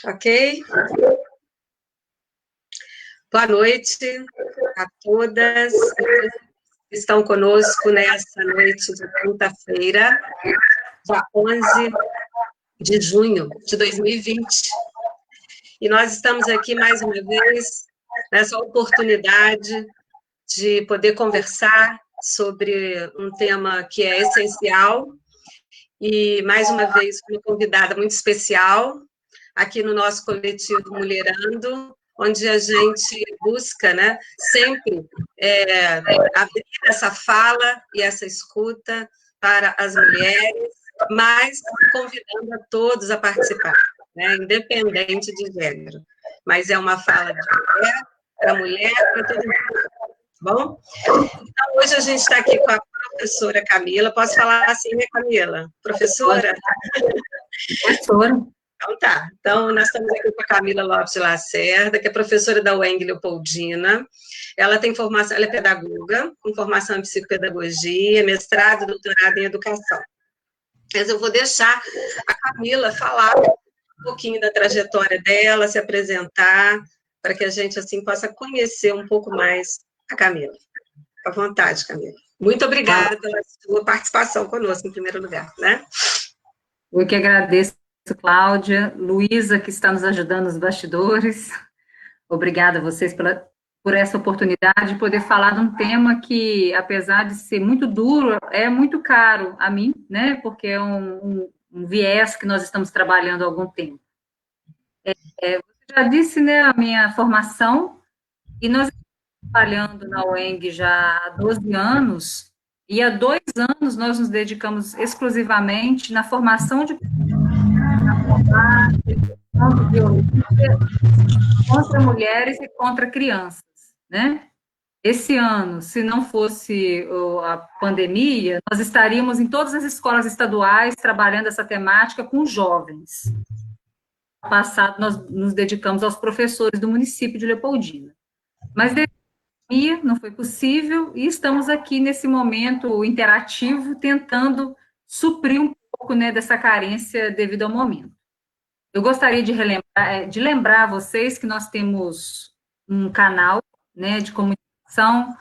Ok? Boa noite a todas que estão conosco nessa noite de quinta-feira, dia 11 de junho de 2020. E nós estamos aqui mais uma vez nessa oportunidade de poder conversar sobre um tema que é essencial e, mais uma vez, uma convidada muito especial aqui no nosso coletivo Mulherando, onde a gente busca, né, sempre abrir essa fala e essa escuta para as mulheres, mas convidando a todos a participar, né, independente de gênero. Mas é uma fala de mulher, para todo mundo. Bom? Então, hoje a gente está aqui com a professora Camila. Posso falar assim, né, Camila? Professora? Professora. Então tá. Então, nós estamos aqui com a Camila Lopes de Lacerda, que é professora da UENG Leopoldina. Ela tem formação, ela é pedagoga, com formação em psicopedagogia, mestrado e doutorado em educação. Mas eu vou deixar a Camila falar um pouquinho da trajetória dela, se apresentar, para que a gente, assim, possa conhecer um pouco mais a Camila. Fica à vontade, Camila. Muito obrigada pela sua participação conosco, em primeiro lugar, né? Eu que agradeço, Cláudia, Luísa, que está nos ajudando nos bastidores. Obrigada a vocês por essa oportunidade de poder falar de um tema que, apesar de ser muito duro, é muito caro a mim, né? Porque é um viés que nós estamos trabalhando há algum tempo. Você já disse, né, a minha formação, e nós estamos trabalhando na UENG já há 12 anos, e há 2 anos nós nos dedicamos exclusivamente na formação de violência contra mulheres e contra crianças, né? Esse ano, se não fosse a pandemia, nós estaríamos em todas as escolas estaduais trabalhando essa temática com jovens. No passado, nós nos dedicamos aos professores do município de Leopoldina. Mas devido à pandemia, não foi possível, e estamos aqui nesse momento interativo, tentando suprir um pouco, né, dessa carência devido ao momento. Eu gostaria de lembrar a vocês que nós temos um canal, né, de comunicação,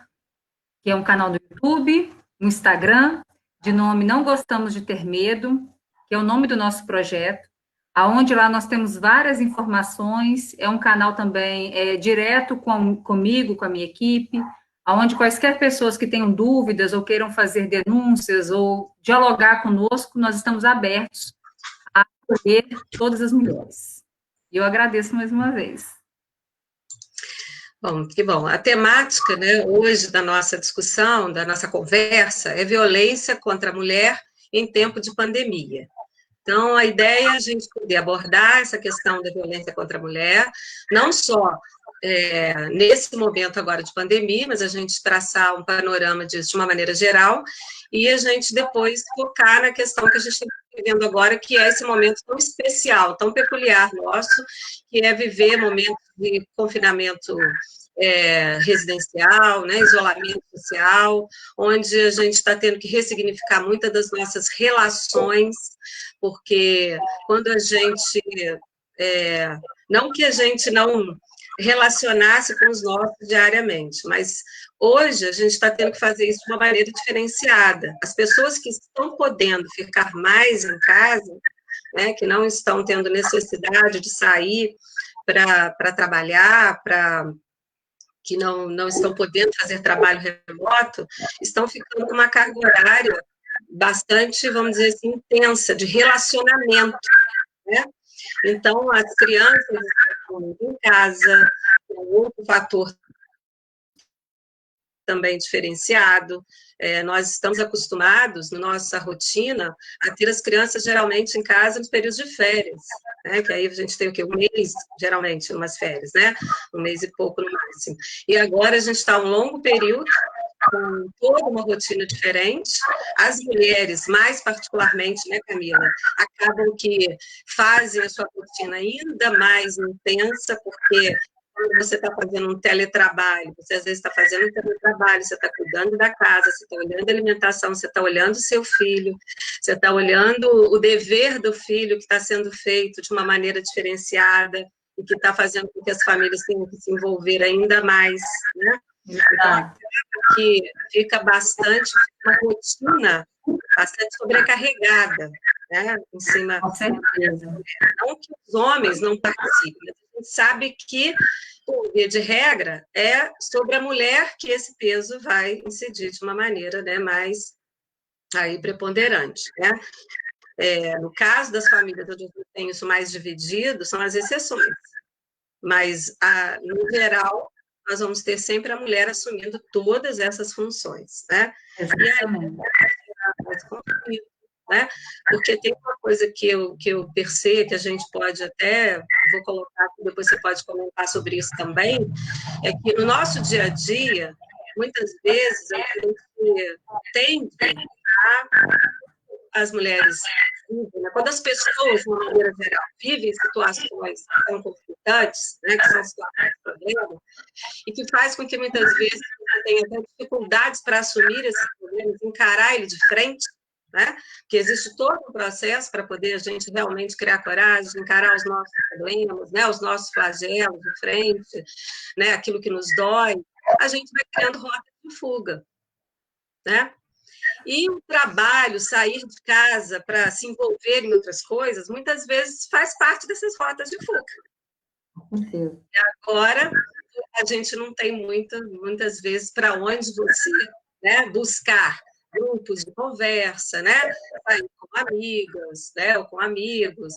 que é um canal do YouTube, um Instagram, de nome Não Gostamos de Ter Medo, que é o nome do nosso projeto, aonde lá nós temos várias informações, é um canal também direto comigo, com a minha equipe, aonde quaisquer pessoas que tenham dúvidas ou queiram fazer denúncias ou dialogar conosco, nós estamos abertos a acolher todas as mulheres. E eu agradeço mais uma vez. Bom, que bom. A temática, né, hoje da nossa discussão, da nossa conversa, é violência contra a mulher em tempo de pandemia. Então, a ideia é a gente poder abordar essa questão da violência contra a mulher, não só nesse momento agora de pandemia, mas a gente traçar um panorama disso de uma maneira geral, e a gente depois focar na questão que a gente está vivendo agora, que é esse momento tão especial, tão peculiar nosso, que é viver momentos de confinamento residencial, né, isolamento social, onde a gente está tendo que ressignificar muitas das nossas relações, porque quando a gente, não que a gente não relacionasse com os nossos diariamente, mas hoje a gente está tendo que fazer isso de uma maneira diferenciada. As pessoas que estão podendo ficar mais em casa, né, que não estão tendo necessidade de sair para trabalhar, que não estão podendo fazer trabalho remoto, estão ficando com uma carga horária bastante, vamos dizer assim, intensa, de relacionamento, né? Então, as crianças estão em casa, é um outro fator também diferenciado. Nós estamos acostumados, na nossa rotina, a ter as crianças geralmente em casa nos períodos de férias, né? Que aí a gente tem o quê? Um mês, geralmente, umas férias, né? Um mês e pouco no máximo. E agora a gente está um longo período, com toda uma rotina diferente. As mulheres, mais particularmente, né, Camila, acabam que fazem a sua rotina ainda mais intensa, porque quando você está fazendo um teletrabalho, você às vezes está fazendo um teletrabalho, você está cuidando da casa, você está olhando a alimentação, você está olhando o seu filho, você está olhando o dever do filho que está sendo feito de uma maneira diferenciada e que está fazendo com que as famílias tenham que se envolver ainda mais, né? Então, que fica bastante, uma rotina bastante sobrecarregada, né, em cima. Com certeza. Não que os homens não participem, mas a gente sabe que, por via de regra, é sobre a mulher que esse peso vai incidir de uma maneira, né, mais aí preponderante, né? No caso das famílias onde eu tenho isso mais dividido, são as exceções, mas, no geral, nós vamos ter sempre a mulher assumindo todas essas funções, né? Exatamente. E aí, mais conflito, né? Porque tem uma coisa que eu percebo, que a gente pode até, vou colocar, depois você pode comentar sobre isso também, é que no nosso dia a dia, muitas vezes, a gente tende as mulheres vivem, né? Quando as pessoas, de uma maneira geral, vivem situações que são conflitantes, né, que são situações de problema, e que faz com que muitas vezes você tenha até dificuldades para assumir esses problemas, encarar ele de frente, né? Porque existe todo um processo para poder a gente realmente criar coragem, encarar os nossos problemas, né, os nossos flagelos de frente, né, aquilo que nos dói, a gente vai criando rotas de fuga, né? E o trabalho, sair de casa para se envolver em outras coisas, muitas vezes faz parte dessas rotas de fuga. Agora, a gente não tem muitas vezes para onde você, né, buscar grupos de conversa, né, sair com amigas, né, ou com amigos.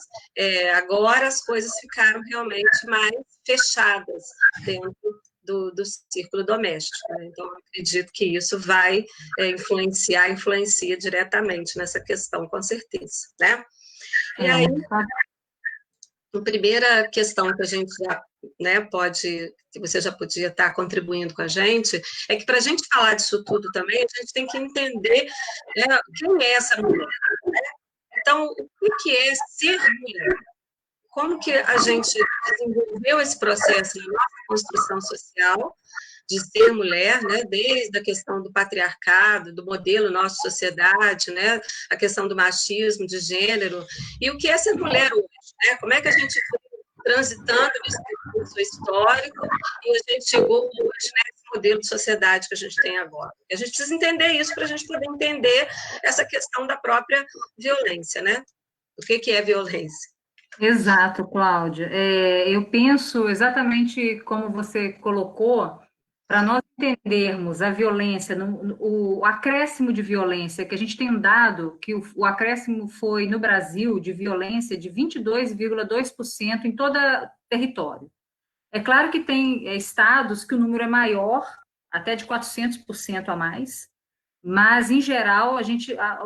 Agora as coisas ficaram realmente mais fechadas dentro do círculo doméstico, né? Então, eu acredito que isso vai influencia diretamente nessa questão, com certeza, né? E aí, a primeira questão que a gente já, né, que você já podia estar contribuindo com a gente, é que para a gente falar disso tudo também, a gente tem que entender, né, quem é essa mulher, né? Então, o que é ser mulher? Como que a gente desenvolveu esse processo na nossa construção social de ser mulher, né, desde a questão do patriarcado, do modelo nossa sociedade, né, a questão do machismo de gênero, e o que é ser mulher hoje, né? Como é que a gente foi transitando nesse percurso histórico e a gente chegou hoje nesse modelo de sociedade que a gente tem agora. A gente precisa entender isso para a gente poder entender essa questão da própria violência, né? O que é violência? Exato, Cláudia. Eu penso exatamente como você colocou, para nós entendermos a violência, o acréscimo de violência, que a gente tem dado, que o acréscimo foi no Brasil de violência de 22,2% em todo território. É claro que tem estados que o número é maior, até de 400% a mais, mas, em geral,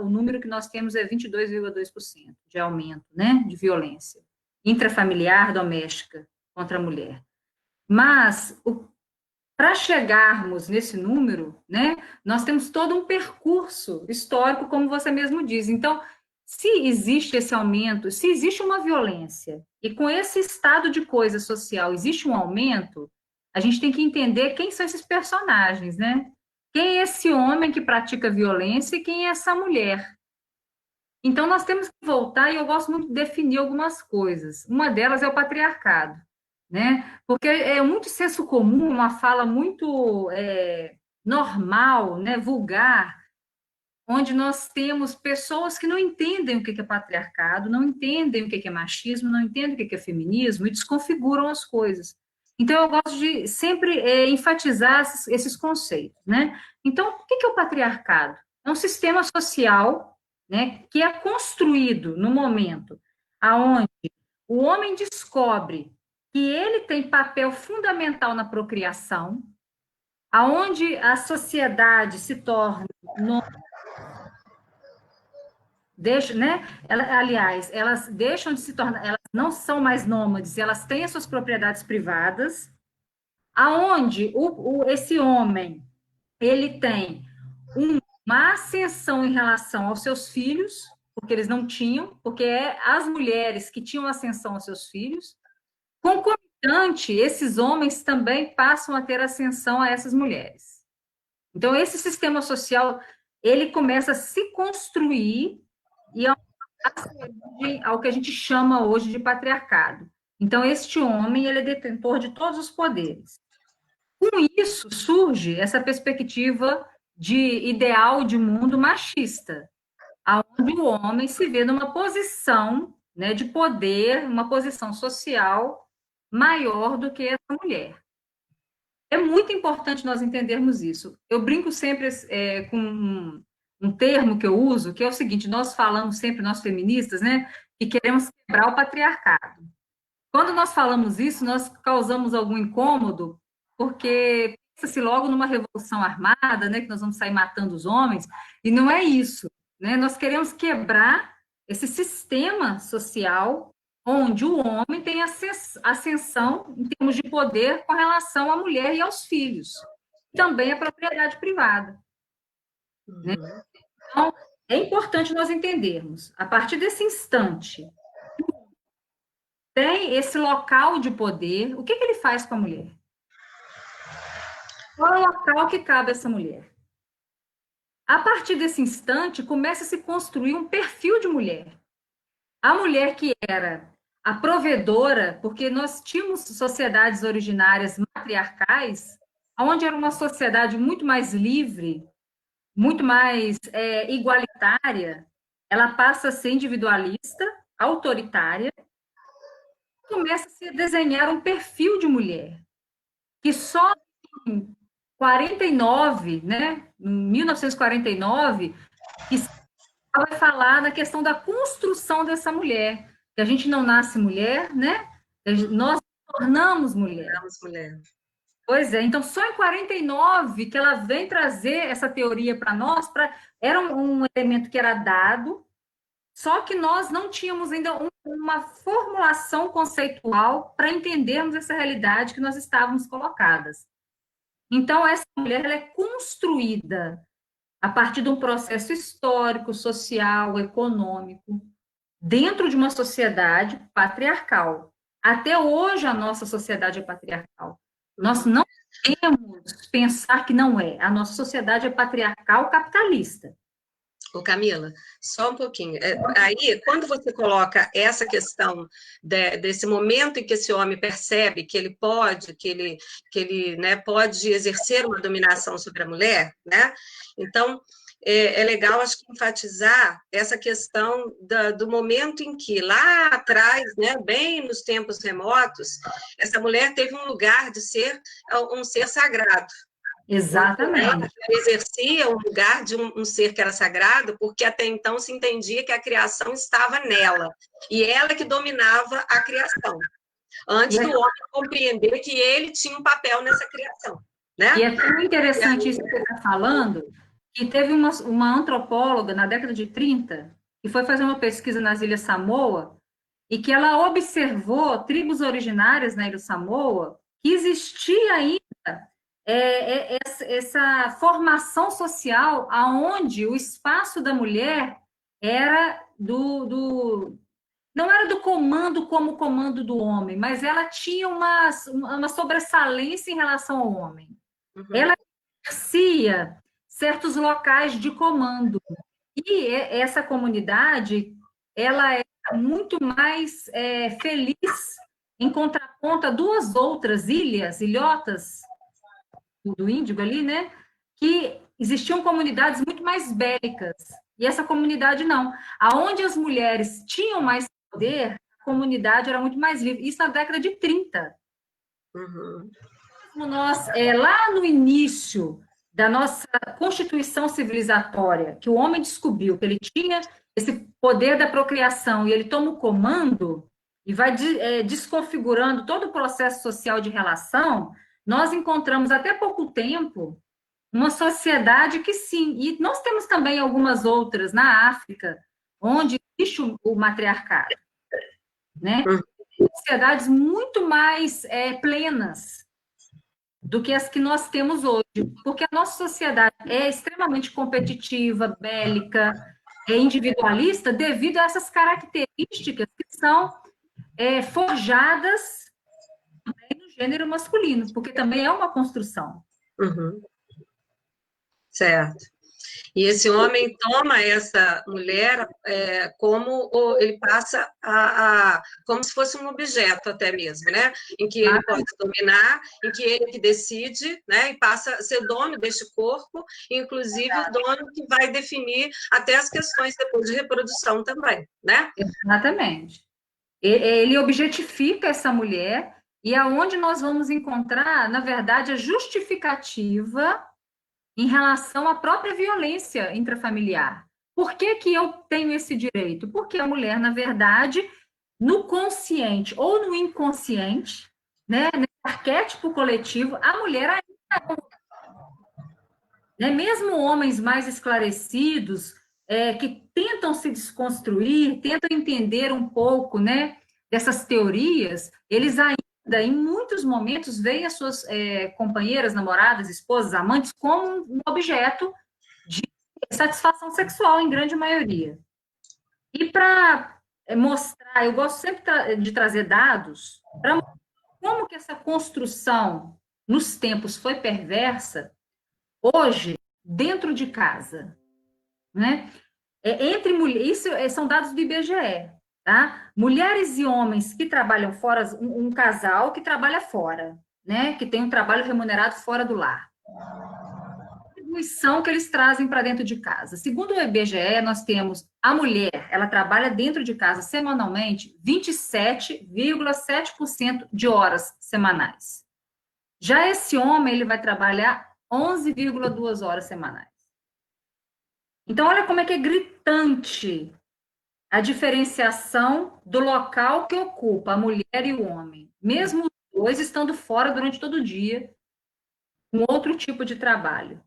o número que nós temos é 22,2% de aumento, né, de violência intrafamiliar, doméstica, contra a mulher. Mas, para chegarmos nesse número, né, nós temos todo um percurso histórico, como você mesmo diz. Então, se existe esse aumento, se existe uma violência, e com esse estado de coisa social existe um aumento, a gente tem que entender quem são esses personagens, né? Quem é esse homem que pratica violência e quem é essa mulher? Então, nós temos que voltar, e eu gosto muito de definir algumas coisas. Uma delas é o patriarcado, né? Porque é muito senso comum, uma fala muito normal, né, vulgar, onde nós temos pessoas que não entendem o que é patriarcado, não entendem o que é machismo, não entendem o que é feminismo e desconfiguram as coisas. Então, eu gosto de sempre enfatizar esses conceitos, né? Então, o que é o patriarcado? É um sistema social, né, que é construído no momento aonde o homem descobre que ele tem papel fundamental na procriação, aonde a sociedade se torna né? Aliás, elas deixam de se tornar, elas não são mais nômades, elas têm as suas propriedades privadas, aonde esse homem ele tem uma ascensão em relação aos seus filhos, porque eles não tinham, porque as mulheres que tinham ascensão aos seus filhos, concomitante instante, esses homens também passam a ter ascensão a essas mulheres. Então, esse sistema social, ele começa a se construir e ao que a gente chama hoje de patriarcado. Então, este homem, ele é detentor de todos os poderes. Com isso, surge essa perspectiva de ideal de mundo machista, onde o homem se vê numa posição, né, de poder, uma posição social maior do que essa mulher. É muito importante nós entendermos isso. Eu brinco sempre com um termo que eu uso, que é o seguinte: nós falamos sempre, nós feministas, né, que queremos quebrar o patriarcado. Quando nós falamos isso, nós causamos algum incômodo, porque pensa-se logo numa revolução armada, né, que nós vamos sair matando os homens, e não é isso, né? Nós queremos quebrar esse sistema social onde o homem tem ascensão em termos de poder com relação à mulher e aos filhos. Também a propriedade privada. Né? Então, é importante nós entendermos, a partir desse instante, tem esse local de poder, o que ele faz com a mulher? Qual é o local que cabe a essa mulher? A partir desse instante, começa a se construir um perfil de mulher. A mulher que era a provedora, porque nós tínhamos sociedades originárias matriarcais, onde era uma sociedade muito mais livre, muito mais igualitária, ela passa a ser individualista, autoritária, começa a se desenhar um perfil de mulher, que só em 49, né, em 1949, que vai falar da questão da construção dessa mulher, que a gente não nasce mulher, né? Nós tornamos mulher. Pois é, então só em 49 que ela vem trazer essa teoria para nós, era um elemento que era dado, só que nós não tínhamos ainda uma formulação conceitual para entendermos essa realidade que nós estávamos colocadas. Então, essa mulher ela é construída a partir de um processo histórico, social, econômico, dentro de uma sociedade patriarcal. Até hoje, a nossa sociedade é patriarcal. Nós não podemos pensar que não é. A nossa sociedade é patriarcal capitalista. Ô, Camila, só um pouquinho. Aí, quando você coloca essa questão desse momento em que esse homem percebe que ele pode, que ele né, pode exercer uma dominação sobre a mulher, né? Então, é legal, acho que, enfatizar essa questão do momento em que, lá atrás, né, bem nos tempos remotos, essa mulher teve um lugar de ser um ser sagrado. Exatamente. Ela exercia um lugar de um ser que era sagrado, porque até então se entendia que a criação estava nela, e ela que dominava a criação, antes do homem compreender que ele tinha um papel nessa criação. Né? E é tão interessante isso que você está falando, que teve uma antropóloga na década de 30, que foi fazer uma pesquisa nas Ilhas Samoa, e que ela observou tribos originárias na Ilha Samoa, que existia ainda essa formação social aonde o espaço da mulher era não era do comando como o comando do homem, mas ela tinha uma sobressalência em relação ao homem. Uhum. Ela exercia certos locais de comando. E essa comunidade, ela é muito mais feliz em contraponto a duas outras ilhotas do Índigo ali, né, que existiam comunidades muito mais bélicas, e essa comunidade não. Aonde as mulheres tinham mais poder, a comunidade era muito mais livre, isso na década de 30. Uhum. Nós, lá no início da nossa constituição civilizatória, que o homem descobriu que ele tinha esse poder da procriação, e ele toma o comando, e vai desconfigurando todo o processo social de relação, nós encontramos até pouco tempo uma sociedade que sim, e nós temos também algumas outras na África, onde existe o matriarcado, né? Sociedades muito mais plenas do que as que nós temos hoje, porque a nossa sociedade é extremamente competitiva, bélica, individualista, devido a essas características que são forjadas gênero masculino, porque também é uma construção. Uhum. Certo. E esse homem toma essa mulher como ele passa como se fosse um objeto até mesmo, né? Em que ele pode dominar, em que ele que decide, né? E passa a ser dono deste corpo, inclusive o dono que vai definir até as questões depois de reprodução também, né? Exatamente. Ele objetifica essa mulher e aonde nós vamos encontrar, na verdade, a justificativa em relação à própria violência intrafamiliar. Por que que eu tenho esse direito? Porque a mulher, na verdade, no consciente ou no inconsciente, né, nesse arquétipo coletivo, a mulher ainda, né, mesmo homens mais esclarecidos, que tentam se desconstruir, tentam entender um pouco, né, dessas teorias, eles ainda, em muitos momentos, veem as suas companheiras, namoradas, esposas, amantes, como um objeto de satisfação sexual, em grande maioria. E para mostrar, eu gosto sempre de trazer dados, para mostrar como que essa construção nos tempos foi perversa, hoje, dentro de casa, né? Entre mulheres, isso são dados do IBGE, tá? Mulheres e homens que trabalham fora, um casal que trabalha fora, né? Que tem um trabalho remunerado fora do lar. A contribuição que eles trazem para dentro de casa. Segundo o IBGE, nós temos a mulher, ela trabalha dentro de casa semanalmente 27,7% de horas semanais. Já esse homem, ele vai trabalhar 11,2 horas semanais. Então, olha como é que é gritante a diferenciação do local que ocupa a mulher e o homem, mesmo os dois estando fora durante todo o dia, com outro tipo de trabalho.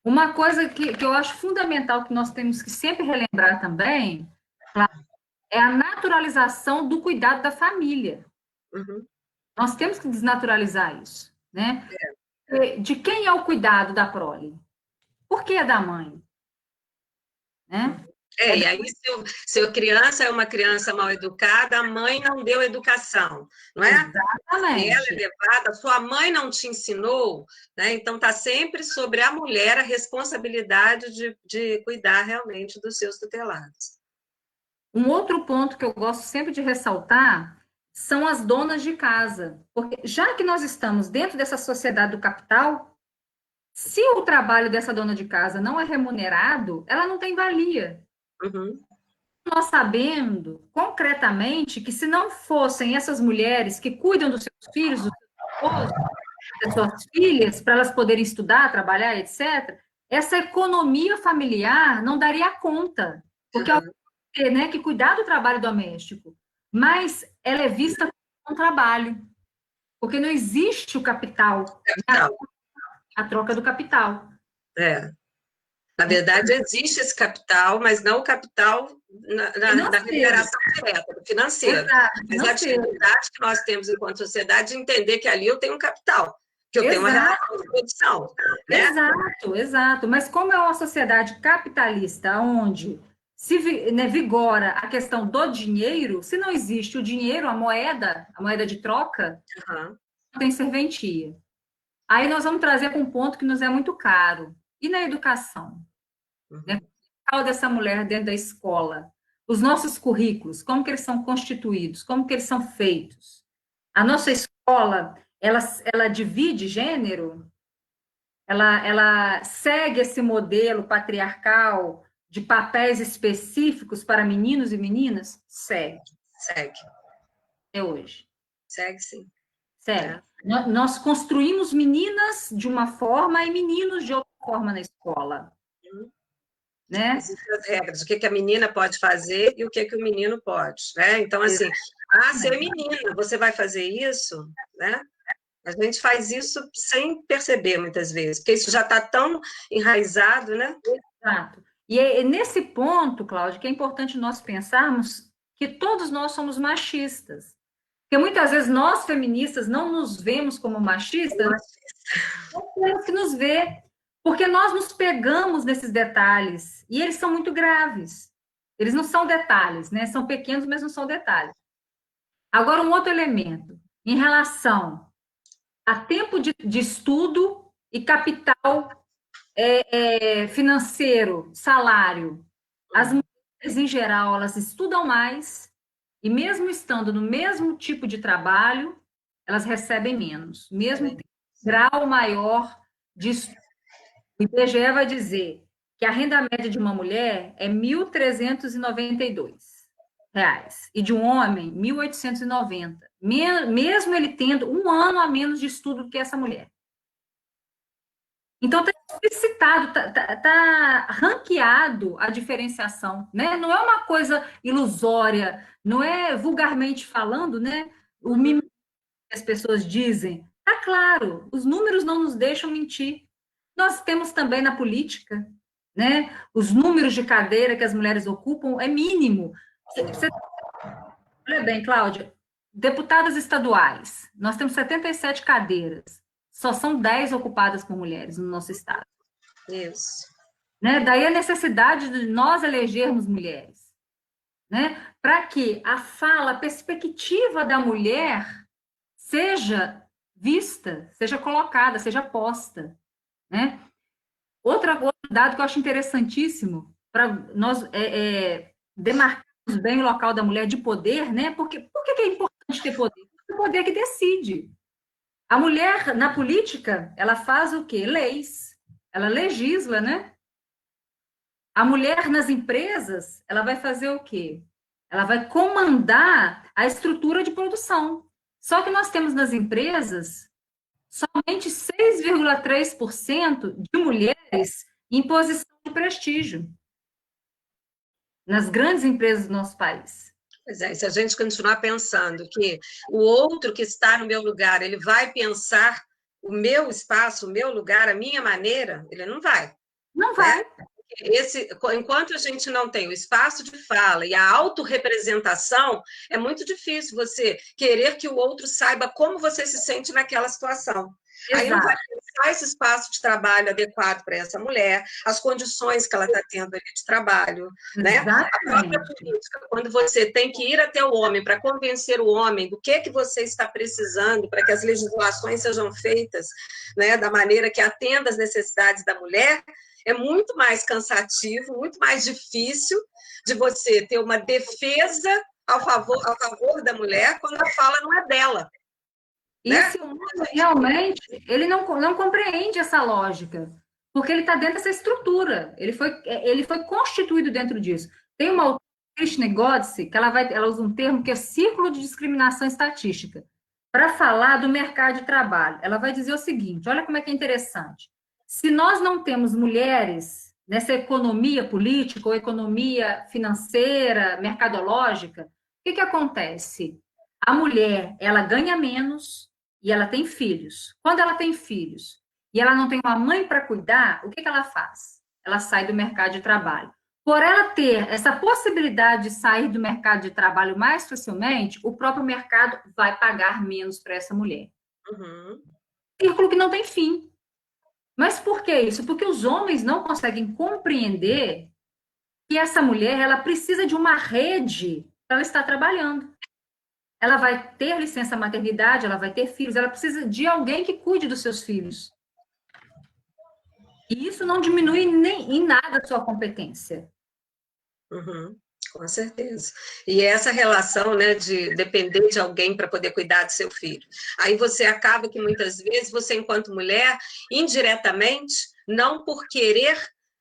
Uma coisa que eu acho fundamental, que nós temos que sempre relembrar também, claro, é a naturalização do cuidado da família. Uhum. Nós temos que desnaturalizar isso, né? De quem é o cuidado da prole? Por que é da mãe? Né? E aí, se a criança é uma criança mal educada, a mãe não deu educação, não é? Exatamente. Ela é levada, sua mãe não te ensinou, né? Então está sempre sobre a mulher a responsabilidade de cuidar realmente dos seus tutelados. Um outro ponto que eu gosto sempre de ressaltar são as donas de casa, porque já que nós estamos dentro dessa sociedade do capital, se o trabalho dessa dona de casa não é remunerado, ela não tem valia. Uhum. Nós sabendo concretamente que se não fossem essas mulheres que cuidam dos seus filhos, dos seus esposos, das suas filhas, para elas poderem estudar, trabalhar, etc., essa economia familiar não daria conta. Porque Uhum. né, que cuidar do trabalho doméstico, mas ela é vista como um trabalho, porque não existe o capital, Capital. a troca do capital. Na verdade, existe esse capital, mas não o capital da remuneração direta, do financeiro. Exato, Mas a dificuldade que nós temos enquanto sociedade de entender que ali eu tenho um capital, que eu tenho uma relação de produção. Né? Exato, exato. Mas como é uma sociedade capitalista, onde se vigora a questão do dinheiro, se não existe o dinheiro, a moeda de troca, não tem serventia. Aí nós vamos trazer para um ponto que nos é muito caro. E na educação? Né? O papel dessa mulher dentro da escola? Os nossos currículos, como que eles são constituídos? Como que eles são feitos? A nossa escola, ela divide gênero? Ela segue esse modelo patriarcal de papéis específicos para meninos e meninas? Segue. Segue. É hoje. Segue, sim. Segue. Nós construímos meninas de uma forma e meninos de outra forma na escola. Né? Existem as regras, o que a menina pode fazer e o que o menino pode. Né? Então, assim, você é menina, você vai fazer isso? Né? A gente faz isso sem perceber, muitas vezes, porque isso já está tão enraizado, né? Exato. E é nesse ponto, Cláudia, que é importante nós pensarmos que todos nós somos machistas. Porque muitas vezes nós, feministas, não nos vemos como machistas, não temos que nos ver, porque nós nos pegamos nesses detalhes, e eles são muito graves. Eles não são detalhes, né? São pequenos, mas não são detalhes. Agora, um outro elemento, em relação a tempo de estudo e capital financeiro, salário. As mulheres, em geral, elas estudam mais e mesmo estando no mesmo tipo de trabalho, elas recebem menos, mesmo tendo um grau maior de estudo. O IBGE vai dizer que a renda média de uma mulher é R$ 1.392 e de um homem, 1.890, mesmo ele tendo um ano a menos de estudo que essa mulher. Então, está explicitado, está ranqueado a diferenciação, né? Não é uma coisa ilusória, não é vulgarmente falando, né? O mimimi que as pessoas dizem. Está claro, os números não nos deixam mentir. Nós temos também na política, né? Os números de cadeira que as mulheres ocupam é mínimo. Olha bem, Cláudia, deputadas estaduais, nós temos 77 cadeiras, só são 10 ocupadas por mulheres no nosso estado. Isso. Né? Daí a necessidade de nós elegermos mulheres, né? Para que a fala, a perspectiva da mulher seja vista, seja colocada, seja posta, né? Outro dado que eu acho interessantíssimo para nós demarcarmos bem o local da mulher de poder, né? Por que é importante ter poder? Porque é o poder que decide. A mulher, na política, ela faz o quê? Leis. Ela legisla, né? A mulher nas empresas, ela vai fazer o quê? Ela vai comandar a estrutura de produção. Só que nós temos nas empresas somente 6,3% de mulheres em posição de prestígio nas grandes empresas do nosso país. Pois é, se a gente continuar pensando que o outro que está no meu lugar, ele vai pensar o meu espaço, o meu lugar, a minha maneira, ele não vai. Não vai. Enquanto a gente não tem o espaço de fala e a autorrepresentação, é muito difícil você querer que o outro saiba como você se sente naquela situação. Exato. Aí não vai pensar esse espaço de trabalho adequado para essa mulher, as condições que ela está tendo ali de trabalho, né? A própria política, quando você tem que ir até o homem para convencer o homem do que você está precisando para que as legislações sejam feitas, né, da maneira que atenda às necessidades da mulher, é muito mais cansativo, muito mais difícil de você ter uma defesa a favor da mulher quando a fala não é dela. E né? Se o homem realmente, ele não compreende essa lógica, porque ele está dentro dessa estrutura, ele foi constituído dentro disso. Tem uma autora, Krishna Godse, que ela usa um termo que é círculo de discriminação estatística, para falar do mercado de trabalho. Ela vai dizer o seguinte, olha como é que é interessante. Se nós não temos mulheres nessa economia política ou economia financeira, mercadológica, o que acontece? A mulher, ela ganha menos e ela tem filhos. Quando ela tem filhos e ela não tem uma mãe para cuidar, o que ela faz? Ela sai do mercado de trabalho. Por ela ter essa possibilidade de sair do mercado de trabalho mais facilmente, o próprio mercado vai pagar menos para essa mulher. Uhum. Círculo que não tem fim. Mas por que isso? Porque os homens não conseguem compreender que essa mulher ela precisa de uma rede para ela estar trabalhando. Ela vai ter licença maternidade, ela vai ter filhos, ela precisa de alguém que cuide dos seus filhos. E isso não diminui nem em nada a sua competência. Uhum. Com certeza. E essa relação, né, de depender de alguém para poder cuidar do seu filho. Aí você acaba que muitas vezes você, enquanto mulher, indiretamente, não por querer,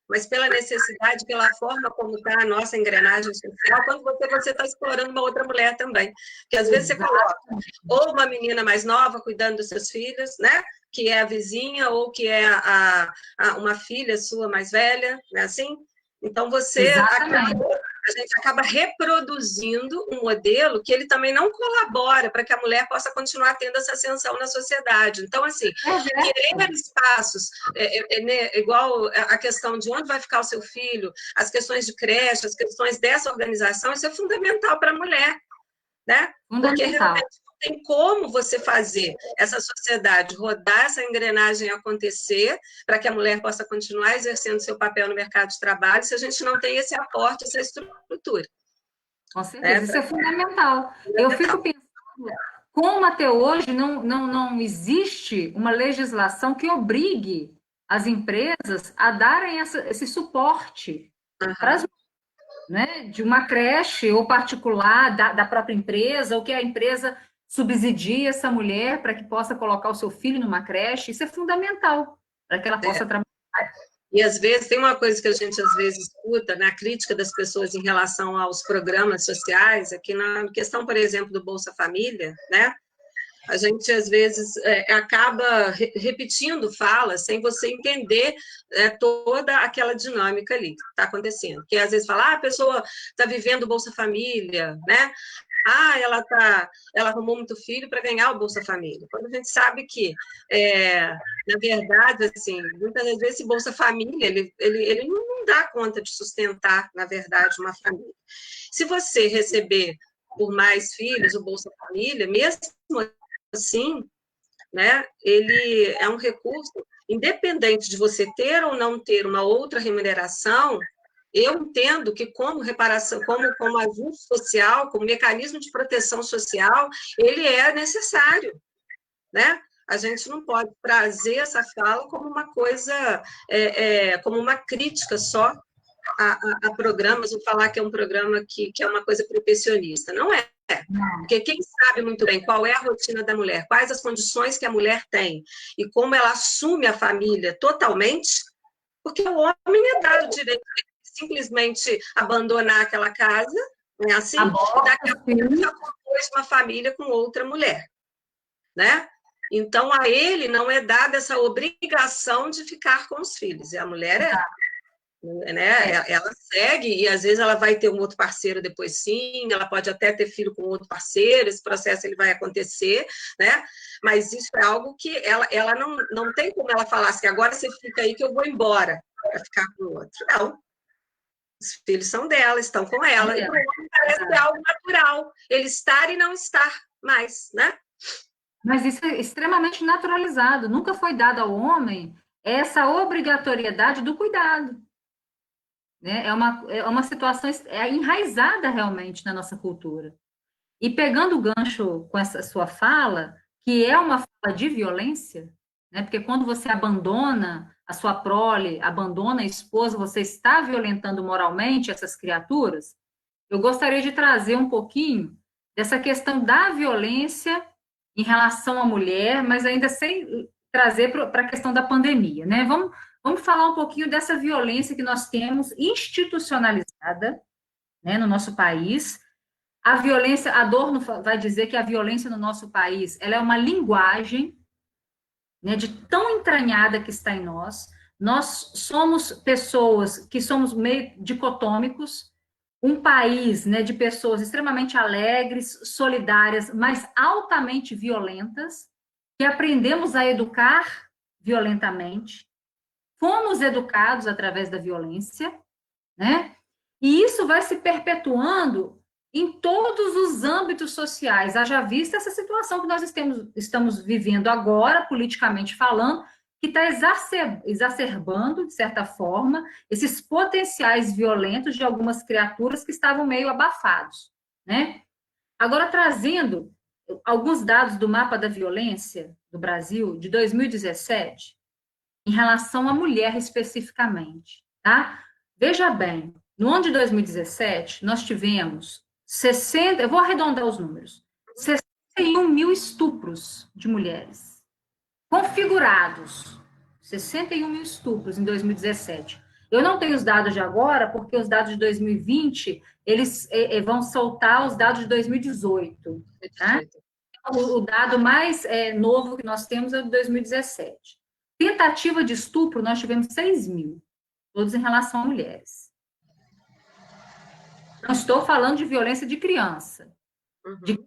mas pela necessidade, pela forma como está a nossa engrenagem social, quando você está explorando uma outra mulher também. Porque às vezes você coloca ou uma menina mais nova cuidando dos seus filhos, né? Que é a vizinha, ou que é uma filha sua mais velha, não é assim? Então a gente acaba reproduzindo um modelo que ele também não colabora para que a mulher possa continuar tendo essa ascensão na sociedade. Então, assim, querer espaços, né, igual a questão de onde vai ficar o seu filho, as questões de creche, as questões dessa organização, isso é fundamental para a mulher, né? Porque realmente não tem como você fazer essa sociedade rodar, essa engrenagem acontecer, para que a mulher possa continuar exercendo seu papel no mercado de trabalho, se a gente não tem esse aporte, essa estrutura. Com certeza, isso é fundamental. Eu fico pensando como até hoje não existe uma legislação que obrigue as empresas a darem esse suporte para as, né, de uma creche ou particular da própria empresa, ou que a empresa subsidie essa mulher para que possa colocar o seu filho numa creche. Isso é fundamental para que ela possa trabalhar. E, às vezes, tem uma coisa que a gente, às vezes, escuta na crítica das pessoas em relação aos programas sociais, aqui na questão, por exemplo, do Bolsa Família, né? A gente, às vezes, acaba repetindo falas sem você entender toda aquela dinâmica ali que está acontecendo. Porque, às vezes, fala, a pessoa está vivendo o Bolsa Família, né? Ela arrumou muito filho para ganhar o Bolsa Família. Quando a gente sabe que, na verdade, assim, muitas vezes esse Bolsa Família, ele não dá conta de sustentar, na verdade, uma família. Se você receber por mais filhos o Bolsa Família, mesmo assim, né, ele é um recurso, independente de você ter ou não ter uma outra remuneração, eu entendo que como reparação, como ajuste social, como mecanismo de proteção social, ele é necessário, né? A gente não pode trazer essa fala como uma coisa, como uma crítica só a programas, ou falar que é um programa que é uma coisa protecionista. Não é. Porque quem sabe muito bem qual é a rotina da mulher, quais as condições que a mulher tem, e como ela assume a família totalmente, porque o homem é dado o direito de simplesmente abandonar aquela casa, não é assim? E daqui a pouco já compôs uma família com outra mulher, né? Então, a ele não é dada essa obrigação de ficar com os filhos, e a mulher né? Ela segue, e às vezes ela vai ter um outro parceiro depois, sim, ela pode até ter filho com outro parceiro, esse processo ele vai acontecer, né? Mas isso é algo que ela não tem como ela falar assim, agora você fica aí que eu vou embora para ficar com o outro. Não. Os filhos são dela, estão com ela, e para o homem parece que é algo natural, ele estar e não estar mais, né? Mas isso é extremamente naturalizado, nunca foi dado ao homem essa obrigatoriedade do cuidado. Né? É uma situação enraizada realmente na nossa cultura. E pegando o gancho com essa sua fala, que é uma fala de violência, né? Porque quando você abandona a sua prole, abandona a esposa, você está violentando moralmente essas criaturas. Eu gostaria de trazer um pouquinho dessa questão da violência em relação à mulher, mas ainda sem trazer para a questão da pandemia, né? Vamos falar um pouquinho dessa violência que nós temos institucionalizada, né, no nosso país. A violência, Adorno vai dizer que a violência no nosso país, ela é uma linguagem, né, de tão entranhada que está em nós. Nós somos pessoas que somos meio dicotômicos, um país, né, de pessoas extremamente alegres, solidárias, mas altamente violentas, que aprendemos a educar violentamente, fomos educados através da violência, né? E isso vai se perpetuando em todos os âmbitos sociais. Haja vista essa situação que nós estamos vivendo agora, politicamente falando, que está exacerbando, de certa forma, esses potenciais violentos de algumas criaturas que estavam meio abafados, né? Agora, trazendo alguns dados do mapa da violência do Brasil, de 2017, em relação à mulher especificamente, tá? Veja bem, no ano de 2017, nós tivemos 60, eu vou arredondar os números, 61 mil estupros de mulheres configurados, 61 mil estupros em 2017. Eu não tenho os dados de agora, porque os dados de 2020, eles vão soltar os dados de 2018, tá? O dado mais novo que nós temos é o de 2017. Tentativa de estupro, nós tivemos 6 mil, todos em relação a mulheres. Não estou falando de violência de criança, de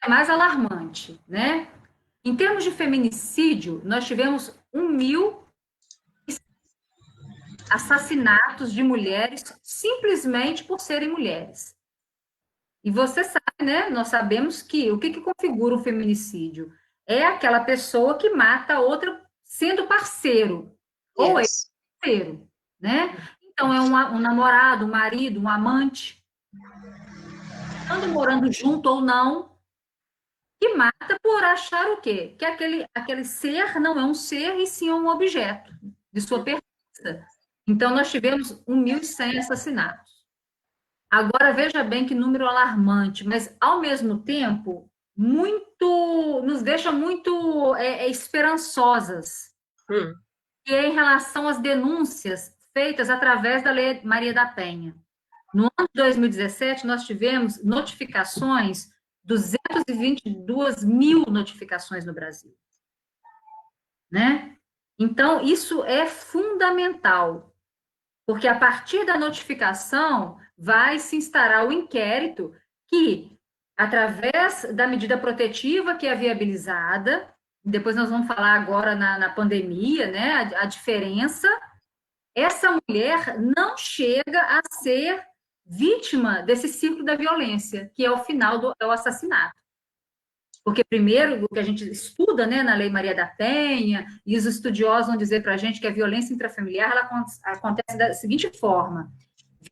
é mais alarmante, né? Em termos de feminicídio, nós tivemos 1 mil assassinatos de mulheres simplesmente por serem mulheres. E você sabe, né? Nós sabemos que o que configura o feminicídio? É aquela pessoa que mata a outra sendo parceiro, ou parceiro, né? Então, é um namorado, um marido, um amante, estando morando junto ou não, que mata por achar o quê? Que aquele ser não é um ser, e sim um objeto de sua pertença. Então, nós tivemos 1.100 assassinatos. Agora, veja bem que número alarmante, mas, ao mesmo tempo, nos deixa muito esperançosas, que é em relação às denúncias feitas através da Lei Maria da Penha. No ano de 2017, nós tivemos notificações, 222 mil notificações no Brasil, né? Então, isso é fundamental, porque a partir da notificação vai se instaurar o inquérito que, através da medida protetiva que é viabilizada, depois nós vamos falar agora na pandemia, né, a diferença, essa mulher não chega a ser vítima desse ciclo da violência, que é o final do assassinato. Porque, primeiro, o que a gente estuda, né, na Lei Maria da Penha, e os estudiosos vão dizer para a gente que a violência intrafamiliar ela acontece da seguinte forma: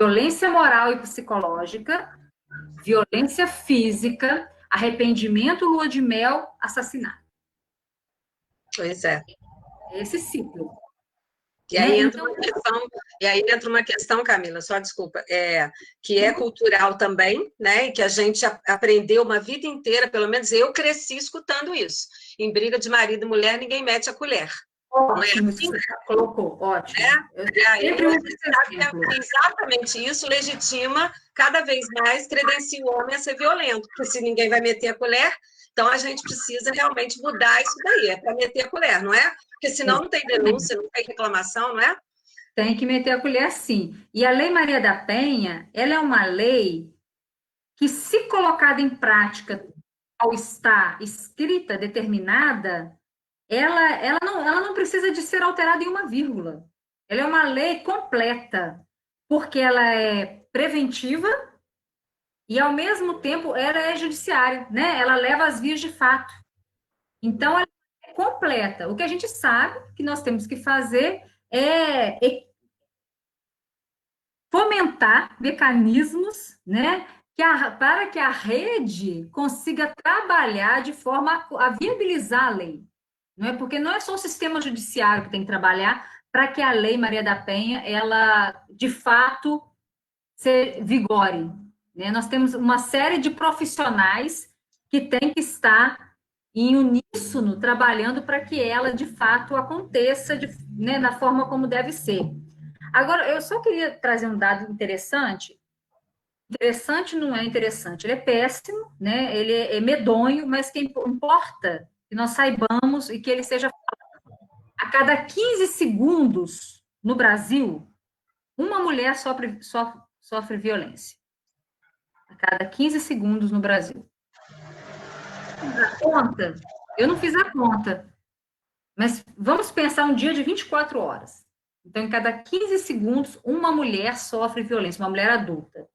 violência moral e psicológica, violência física, arrependimento, lua de mel, assassinato. Pois é. Esse ciclo. E aí entra uma questão, Camila, só desculpa, que é cultural também, né? E que a gente aprendeu uma vida inteira, pelo menos eu cresci escutando isso. Em briga de marido e mulher, ninguém mete a colher. Ótimo, assim? Você colocou, ótimo. E aí, exatamente isso legitima, cada vez mais, credencia o homem a ser violento, porque se ninguém vai meter a colher, então a gente precisa realmente mudar isso daí, é para meter a colher, não é? Porque senão não tem denúncia, não tem reclamação, não é? Tem que meter a colher, sim. E a Lei Maria da Penha, ela é uma lei que, se colocada em prática ao estar escrita, determinada, ela não precisa de ser alterada em uma vírgula. Ela é uma lei completa, porque ela é preventiva e, ao mesmo tempo, ela é judiciária, né? Ela leva às vias de fato. Então, ela é completa. O que a gente sabe que nós temos que fazer é fomentar mecanismos, né, para que a rede consiga trabalhar de forma a viabilizar a lei. Não é? Porque não é só o sistema judiciário que tem que trabalhar para que a Lei Maria da Penha, ela, de fato, se vigore. Né? Nós temos uma série de profissionais que têm que estar em uníssono, trabalhando para que ela, de fato, aconteça né, da forma como deve ser. Agora, eu só queria trazer um dado interessante. Interessante não é interessante, ele é péssimo, né? Ele é medonho, mas que importa que nós saibamos e que ele seja falado. A cada 15 segundos, no Brasil, uma mulher sofre violência. A cada 15 segundos no Brasil. A conta, eu não fiz a conta, mas vamos pensar um dia de 24 horas. Então, em cada 15 segundos, uma mulher sofre violência, uma mulher adulta.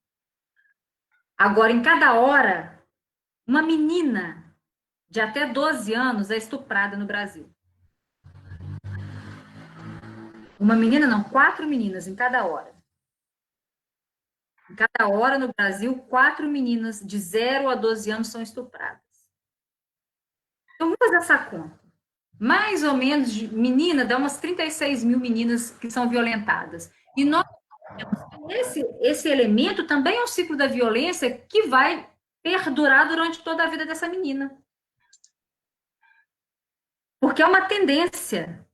Agora, em cada hora, uma menina de até 12 anos é estuprada no Brasil. Uma menina, não, 4 meninas em cada hora. Em cada hora no Brasil, 4 meninas de 0 a 12 anos são estupradas. Então, vamos fazer essa conta. Mais ou menos, menina, dá umas 36 mil meninas que são violentadas. E nós esse elemento também é um ciclo da violência que vai perdurar durante toda a vida dessa menina. Porque é uma tendência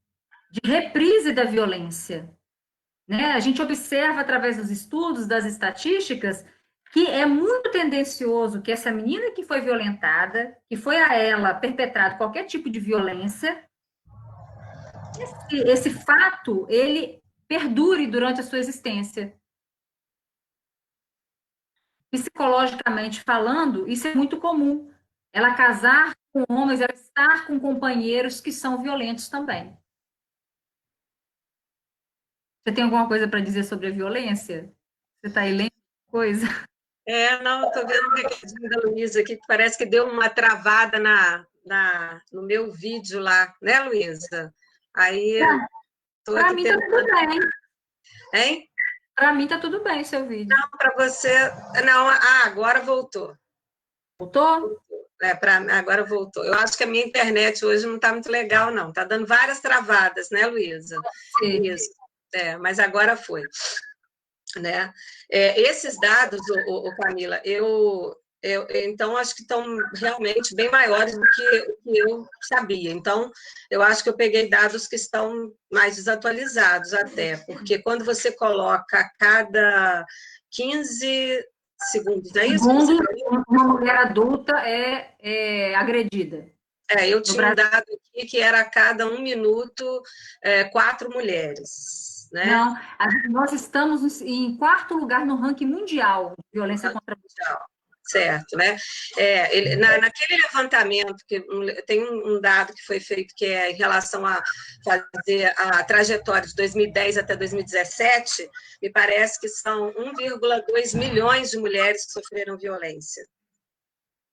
de reprise da violência. Né? A gente observa, através dos estudos, das estatísticas, que é muito tendencioso que essa menina que foi violentada, que foi a ela perpetrado qualquer tipo de violência, esse fato, ele perdure durante a sua existência. Psicologicamente falando, isso é muito comum. Ela casar com homens, ela estar com companheiros que são violentos também. Você tem alguma coisa para dizer sobre a violência? Você está aí lendo coisa? Não, estou vendo um recadinho da Luísa aqui, que parece que deu uma travada no meu vídeo lá, né, Luísa? Aí, para mim está tudo bem. Hein? Para mim está tudo bem, seu vídeo. Não, para você... Não, agora voltou. Voltou? Agora voltou. Eu acho que a minha internet hoje não está muito legal, não. Está dando várias travadas, né, Luísa? Isso. Mas agora foi. Né? Esses dados, Camila, então acho que estão realmente bem maiores do que o que eu sabia. Então, eu acho que eu peguei dados que estão mais desatualizados até, porque quando você coloca a cada 15 segundos, é isso? Segundo, uma mulher adulta é agredida. Eu tinha um dado aqui que era a cada 1 minuto, 4 mulheres. Né? Não, nós estamos em 4º lugar no ranking mundial de violência contra a mulher. Certo, né? Naquele levantamento, que tem um dado que foi feito que é em relação a fazer a trajetória de 2010 até 2017, me parece que são 1,2 milhões de mulheres que sofreram violência.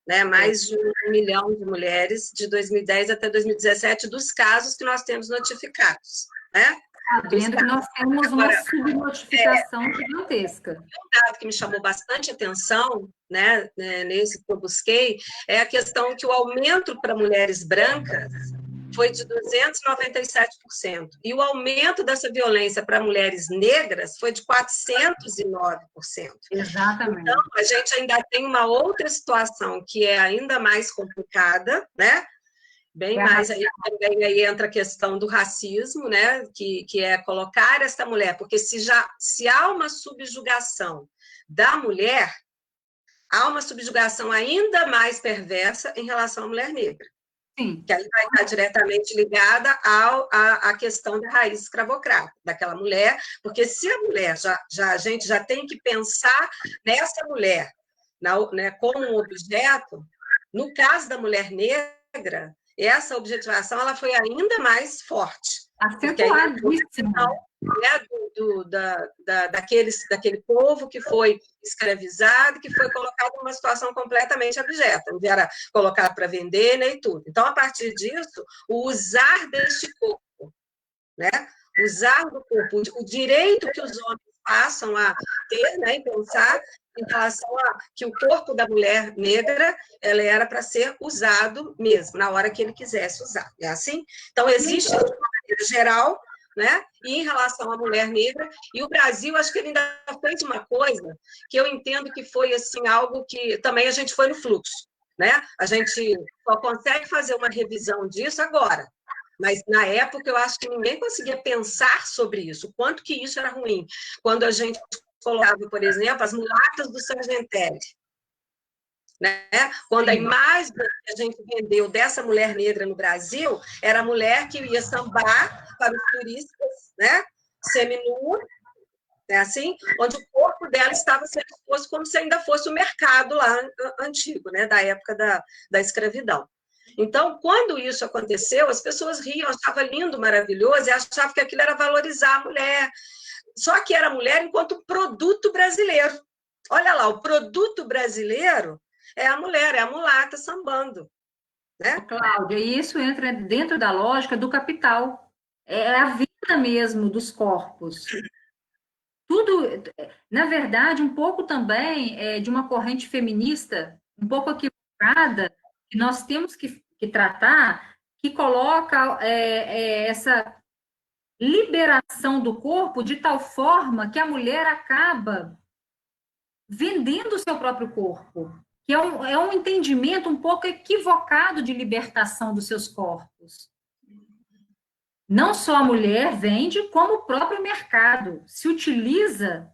Né? Mais de 1 milhão de mulheres de 2010 até 2017 dos casos que nós temos notificados, né? Sabendo que nós temos uma subnotificação gigantesca. Um dado que me chamou bastante atenção, né, nesse que eu busquei, é a questão que o aumento para mulheres brancas foi de 297%, e o aumento dessa violência para mulheres negras foi de 409%. Exatamente. Então, a gente ainda tem uma outra situação que é ainda mais complicada, né? Bem mais, aí também aí entra a questão do racismo, né, que é colocar esta mulher, porque se há uma subjugação da mulher, há uma subjugação ainda mais perversa em relação à mulher negra. Sim. Que aí vai estar diretamente ligada à questão da raiz escravocrata, daquela mulher, porque se a mulher, a gente já tem que pensar nessa mulher, né, como um objeto, no caso da mulher negra, essa objetivação ela foi ainda mais forte. Acentuadíssima. Daquele povo que foi escravizado, que foi colocado numa situação completamente abjeta, onde era colocado para vender, né, e tudo. Então, a partir disso, o usar deste corpo, né, usar do corpo, o direito que os homens passam a ter, né, e pensar em relação a que o corpo da mulher negra, ela era para ser usado mesmo, na hora que ele quisesse usar. É assim? Então, existe de uma maneira geral, né? E em relação à mulher negra, e o Brasil, acho que ele ainda fez uma coisa que eu entendo que foi assim, algo que também a gente foi no fluxo, né? A gente só consegue fazer uma revisão disso agora, mas na época eu acho que ninguém conseguia pensar sobre isso, o quanto que isso era ruim. Quando a gente colocava, por exemplo, as mulatas do Sargentelli, né? Quando a imagem que a gente vendeu dessa mulher negra no Brasil era a mulher que ia sambar para os turistas, né? Seminua, né? Assim, onde o corpo dela estava sendo exposto como se ainda fosse o mercado lá antigo, né? Da época da escravidão. Então, quando isso aconteceu, as pessoas riam, achavam lindo, maravilhoso, e achavam que aquilo era valorizar a mulher. Só que era a mulher enquanto produto brasileiro. Olha lá, o produto brasileiro é a mulher, é a mulata sambando. Né? Cláudia, e isso entra dentro da lógica do capital. É a vida mesmo dos corpos. Tudo, na verdade, um pouco também de uma corrente feminista, um pouco equivocada, que nós temos que tratar, que coloca essa liberação do corpo de tal forma que a mulher acaba vendendo o seu próprio corpo, que é um entendimento um pouco equivocado de libertação dos seus corpos. Não só a mulher vende, como o próprio mercado se utiliza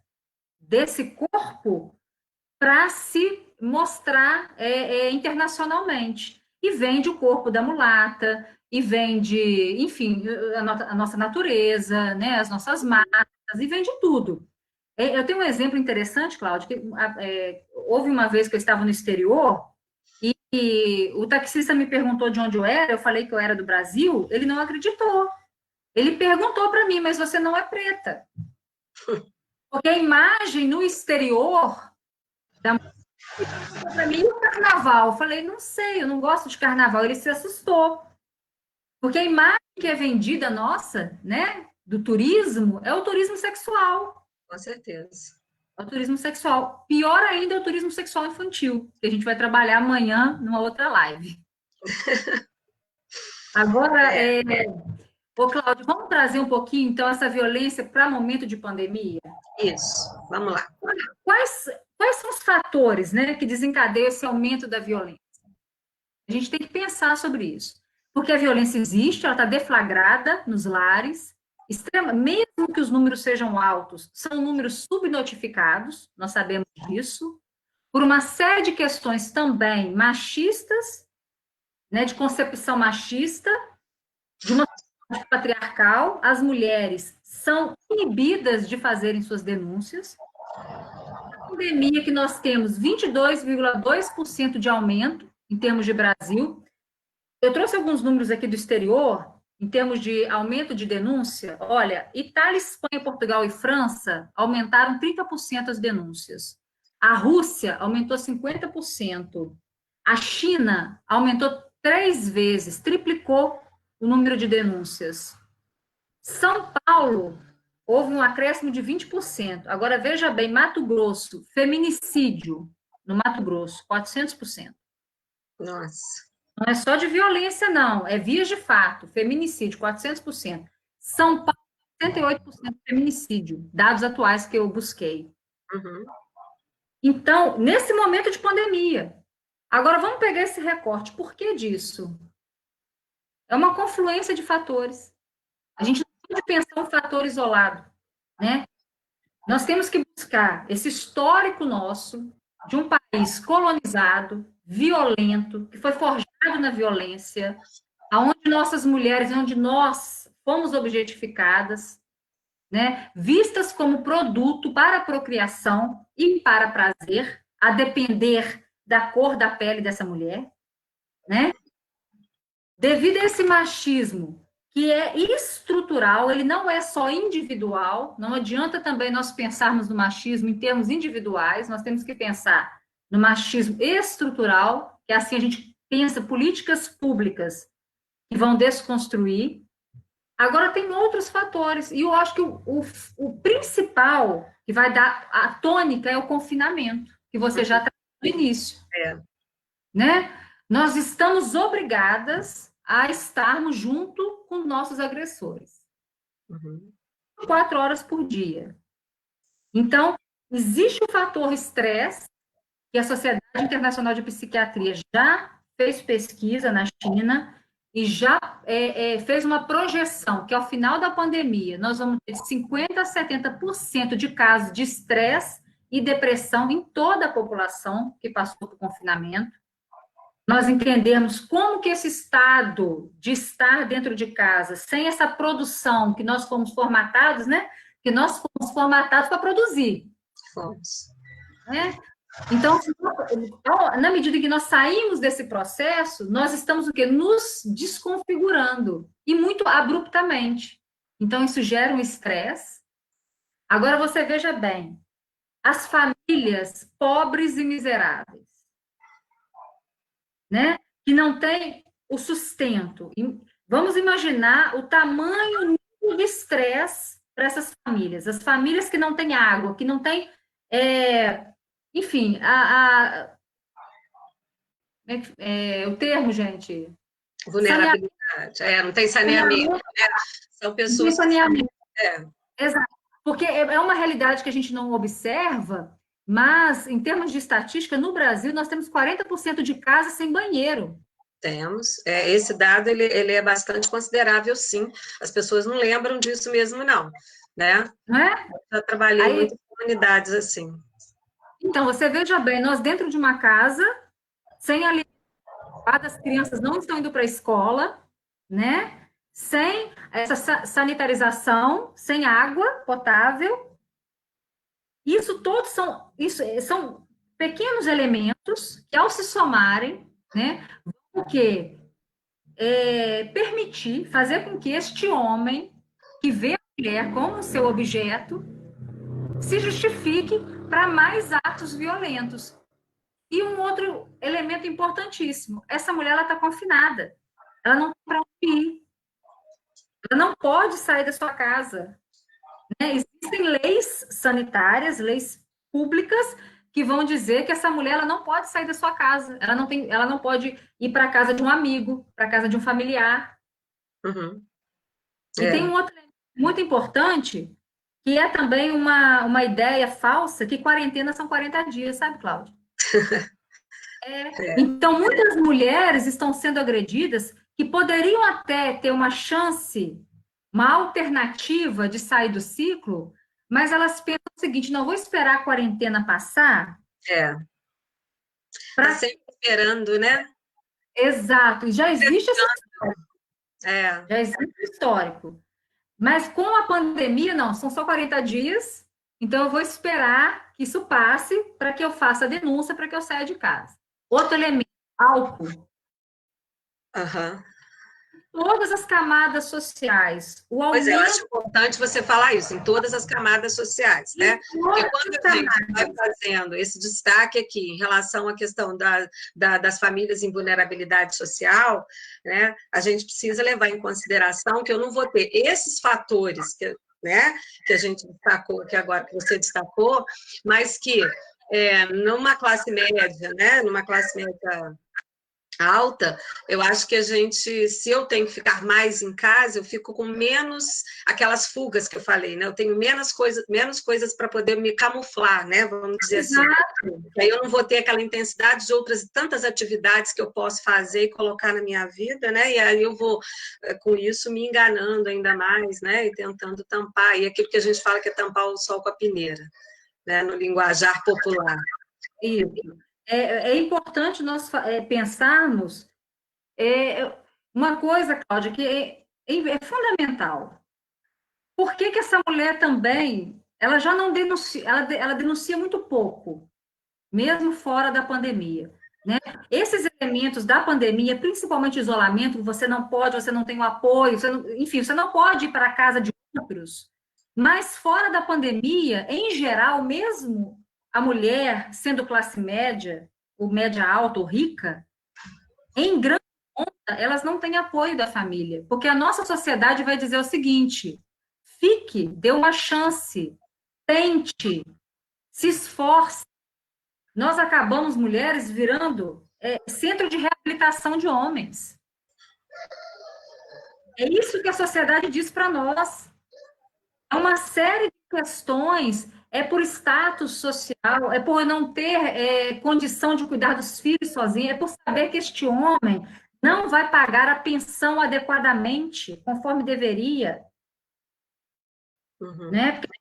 desse corpo para se mostrar internacionalmente. E vende o corpo da mulata, e vende, enfim, a nossa natureza, né, as nossas marcas, e vende tudo. Eu tenho um exemplo interessante, Cláudio, que houve uma vez que eu estava no exterior e o taxista me perguntou de onde eu era, eu falei que eu era do Brasil, ele não acreditou. Ele perguntou para mim, mas você não é preta. Porque a imagem no exterior para mim o carnaval. Eu falei, não sei, eu não gosto de carnaval. Ele se assustou. Porque a imagem que é vendida nossa, né, do turismo, é o turismo sexual. Com certeza. É o turismo sexual. Pior ainda é o turismo sexual infantil, que a gente vai trabalhar amanhã numa outra live. Agora, ô Cláudio, vamos trazer um pouquinho, então, essa violência para momento de pandemia? Isso, vamos lá. Quais, quais são os fatores, né, que desencadeiam esse aumento da violência? A gente tem que pensar sobre isso. Porque a violência existe, ela está deflagrada nos lares, mesmo que os números sejam altos, são números subnotificados, nós sabemos disso, por uma série de questões também machistas, né, de concepção machista, de uma sociedade patriarcal, as mulheres são inibidas de fazerem suas denúncias. A pandemia que nós temos 22,2% de aumento em termos de Brasil. Eu trouxe alguns números aqui do exterior, em termos de aumento de denúncia. Olha, Itália, Espanha, Portugal e França aumentaram 30% as denúncias. A Rússia aumentou 50%. A China aumentou 3 vezes, triplicou o número de denúncias. São Paulo, houve um acréscimo de 20%. Agora, veja bem, Mato Grosso, feminicídio no Mato Grosso, 400%. Nossa. Não é só de violência, não. É vias de fato. Feminicídio, 400%. São Paulo, 68% de feminicídio. Dados atuais que eu busquei. Uhum. Então, nesse momento de pandemia. Agora, vamos pegar esse recorte. Por que disso? É uma confluência de fatores. A gente não pode pensar um fator isolado, né? Nós temos que buscar esse histórico nosso de um país colonizado, violento, que foi forjado na violência, aonde nossas mulheres, onde nós fomos objetificadas, né, vistas como produto para procriação e para prazer, a depender da cor da pele dessa mulher, né? Devido a esse machismo que é estrutural, ele não é só individual, não adianta também nós pensarmos no machismo em termos individuais, nós temos que pensar no machismo estrutural, que assim a gente pensa políticas públicas que vão desconstruir. Agora, tem outros fatores, e eu acho que o principal que vai dar a tônica é o confinamento, que você já está no início. Né? Nós estamos obrigadas a estarmos junto com nossos agressores. 4 horas por dia. Então, existe o fator estresse, que a Sociedade Internacional de Psiquiatria já fez pesquisa na China e já fez uma projeção que ao final da pandemia nós vamos ter 50% a 70% de casos de estresse e depressão em toda a população que passou por confinamento. Nós entendemos como que esse estado de estar dentro de casa, sem essa produção que nós fomos formatados, né? Que nós fomos formatados para produzir. Fomos. Né? Então, na medida que nós saímos desse processo, nós estamos o quê? Nos desconfigurando, e muito abruptamente. Então, isso gera um estresse. Agora, você veja bem, as famílias pobres e miseráveis, né? Que não têm o sustento. Vamos imaginar o tamanho de estresse para essas famílias. As famílias que não têm água, que não têm... enfim, o termo, gente. Vulnerabilidade. Não tem saneamento. Né? São pessoas. Não tem saneamento. Exato. Porque é uma realidade que a gente não observa, mas, em termos de estatística, no Brasil, nós temos 40% de casas sem banheiro. Temos. Esse dado ele é bastante considerável, sim. As pessoas não lembram disso mesmo, não. Né? Não é? Eu trabalhei muito em comunidades assim. Então, você veja bem, nós dentro de uma casa, sem alimento, as crianças não estão indo para a escola, né? Sem essa sanitarização, sem água potável. Isso todos são pequenos elementos que, ao se somarem, né, vão permitir, fazer com que este homem, que vê a mulher como seu objeto, se justifique para mais atos violentos. E um outro elemento importantíssimo, essa mulher está confinada, ela não tem para onde ir, ela não pode sair da sua casa. Né? Existem leis sanitárias, leis públicas que vão dizer que essa mulher ela não pode sair da sua casa, ela não pode ir para a casa de um amigo, para a casa de um familiar. Uhum. E tem um outro muito importante, que é também uma ideia falsa, que quarentena são 40 dias, sabe, Cláudia? Então, muitas mulheres estão sendo agredidas que poderiam até ter uma chance, uma alternativa de sair do ciclo, mas elas pensam o seguinte: não vou esperar a quarentena passar. Tá sempre esperando, né? Exato, já existe esse É. já existe histórico. Mas com a pandemia, não, são só 40 dias, então eu vou esperar que isso passe para que eu faça a denúncia, para que eu saia de casa. Outro elemento, álcool. Uhum. Todas as camadas sociais. O Pois é, eu acho aumento. importante você falar isso, em todas as camadas sociais, né? Porque quando a gente vai fazendo esse destaque aqui em relação à questão das famílias em vulnerabilidade social, né, a gente precisa levar em consideração que eu não vou ter esses fatores né, que a gente destacou, que agora que você destacou, mas que numa classe média, né, numa classe média alta, eu acho que a gente, se eu tenho que ficar mais em casa, eu fico com menos aquelas fugas que eu falei, né? Eu tenho menos coisas para poder me camuflar, né? Vamos dizer assim. Aí eu não vou ter aquela intensidade de outras tantas atividades que eu posso fazer e colocar na minha vida, né? E aí eu vou, com isso, me enganando ainda mais, né? E tentando tampar. E aquilo que a gente fala que é tampar o sol com a peneira, né? No linguajar popular. Isso. É importante nós pensarmos uma coisa, Cláudia, que é fundamental. Por que que essa mulher também, ela já não denuncia, ela denuncia muito pouco, mesmo fora da pandemia, né? Esses elementos da pandemia, principalmente isolamento, você não pode, você não tem o apoio, enfim, você não pode ir para a casa de outros, mas fora da pandemia, em geral, mesmo a mulher sendo classe média, ou média alta, ou rica, em grande conta, elas não têm apoio da família, porque a nossa sociedade vai dizer o seguinte: fique, dê uma chance, tente, se esforce. Nós acabamos, mulheres, virando centro de reabilitação de homens. É isso que a sociedade diz para nós. É uma série de questões, é por status social, é por não ter condição de cuidar dos filhos sozinho, é por saber que este homem não vai pagar a pensão adequadamente, conforme deveria, né? Porque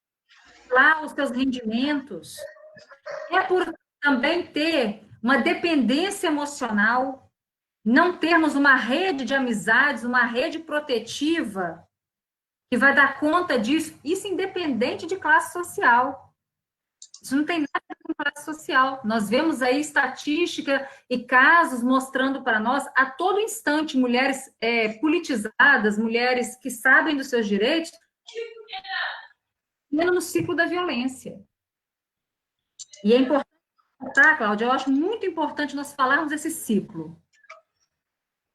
lá os seus rendimentos. É por também ter uma dependência emocional, não termos uma rede de amizades, uma rede protetiva que vai dar conta disso, isso independente de classe social. Isso não tem nada a ver com classe social. Nós vemos aí estatística e casos mostrando para nós, a todo instante, mulheres politizadas, mulheres que sabem dos seus direitos, no ciclo da violência. E é importante, tá, Cláudia? Eu acho muito importante nós falarmos desse ciclo.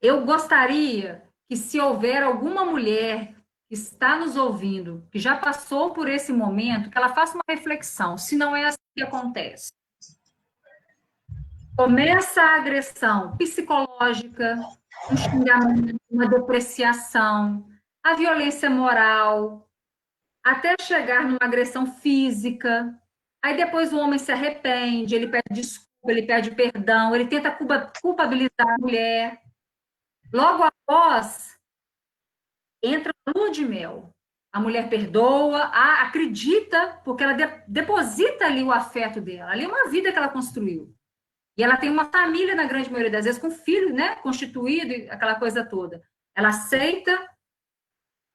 Eu gostaria que, se houver alguma mulher que está nos ouvindo, que já passou por esse momento, que ela faça uma reflexão, se não é assim que acontece. Começa a agressão psicológica, um xingamento, uma depreciação, a violência moral, até chegar numa agressão física. Aí depois o homem se arrepende, ele pede desculpa, ele pede perdão, ele tenta culpabilizar a mulher. Logo após, entra a lua de mel. A mulher perdoa, acredita, porque ela deposita ali o afeto dela. Ali é uma vida que ela construiu. E ela tem uma família, na grande maioria das vezes, com filho, né, constituído, aquela coisa toda. Ela aceita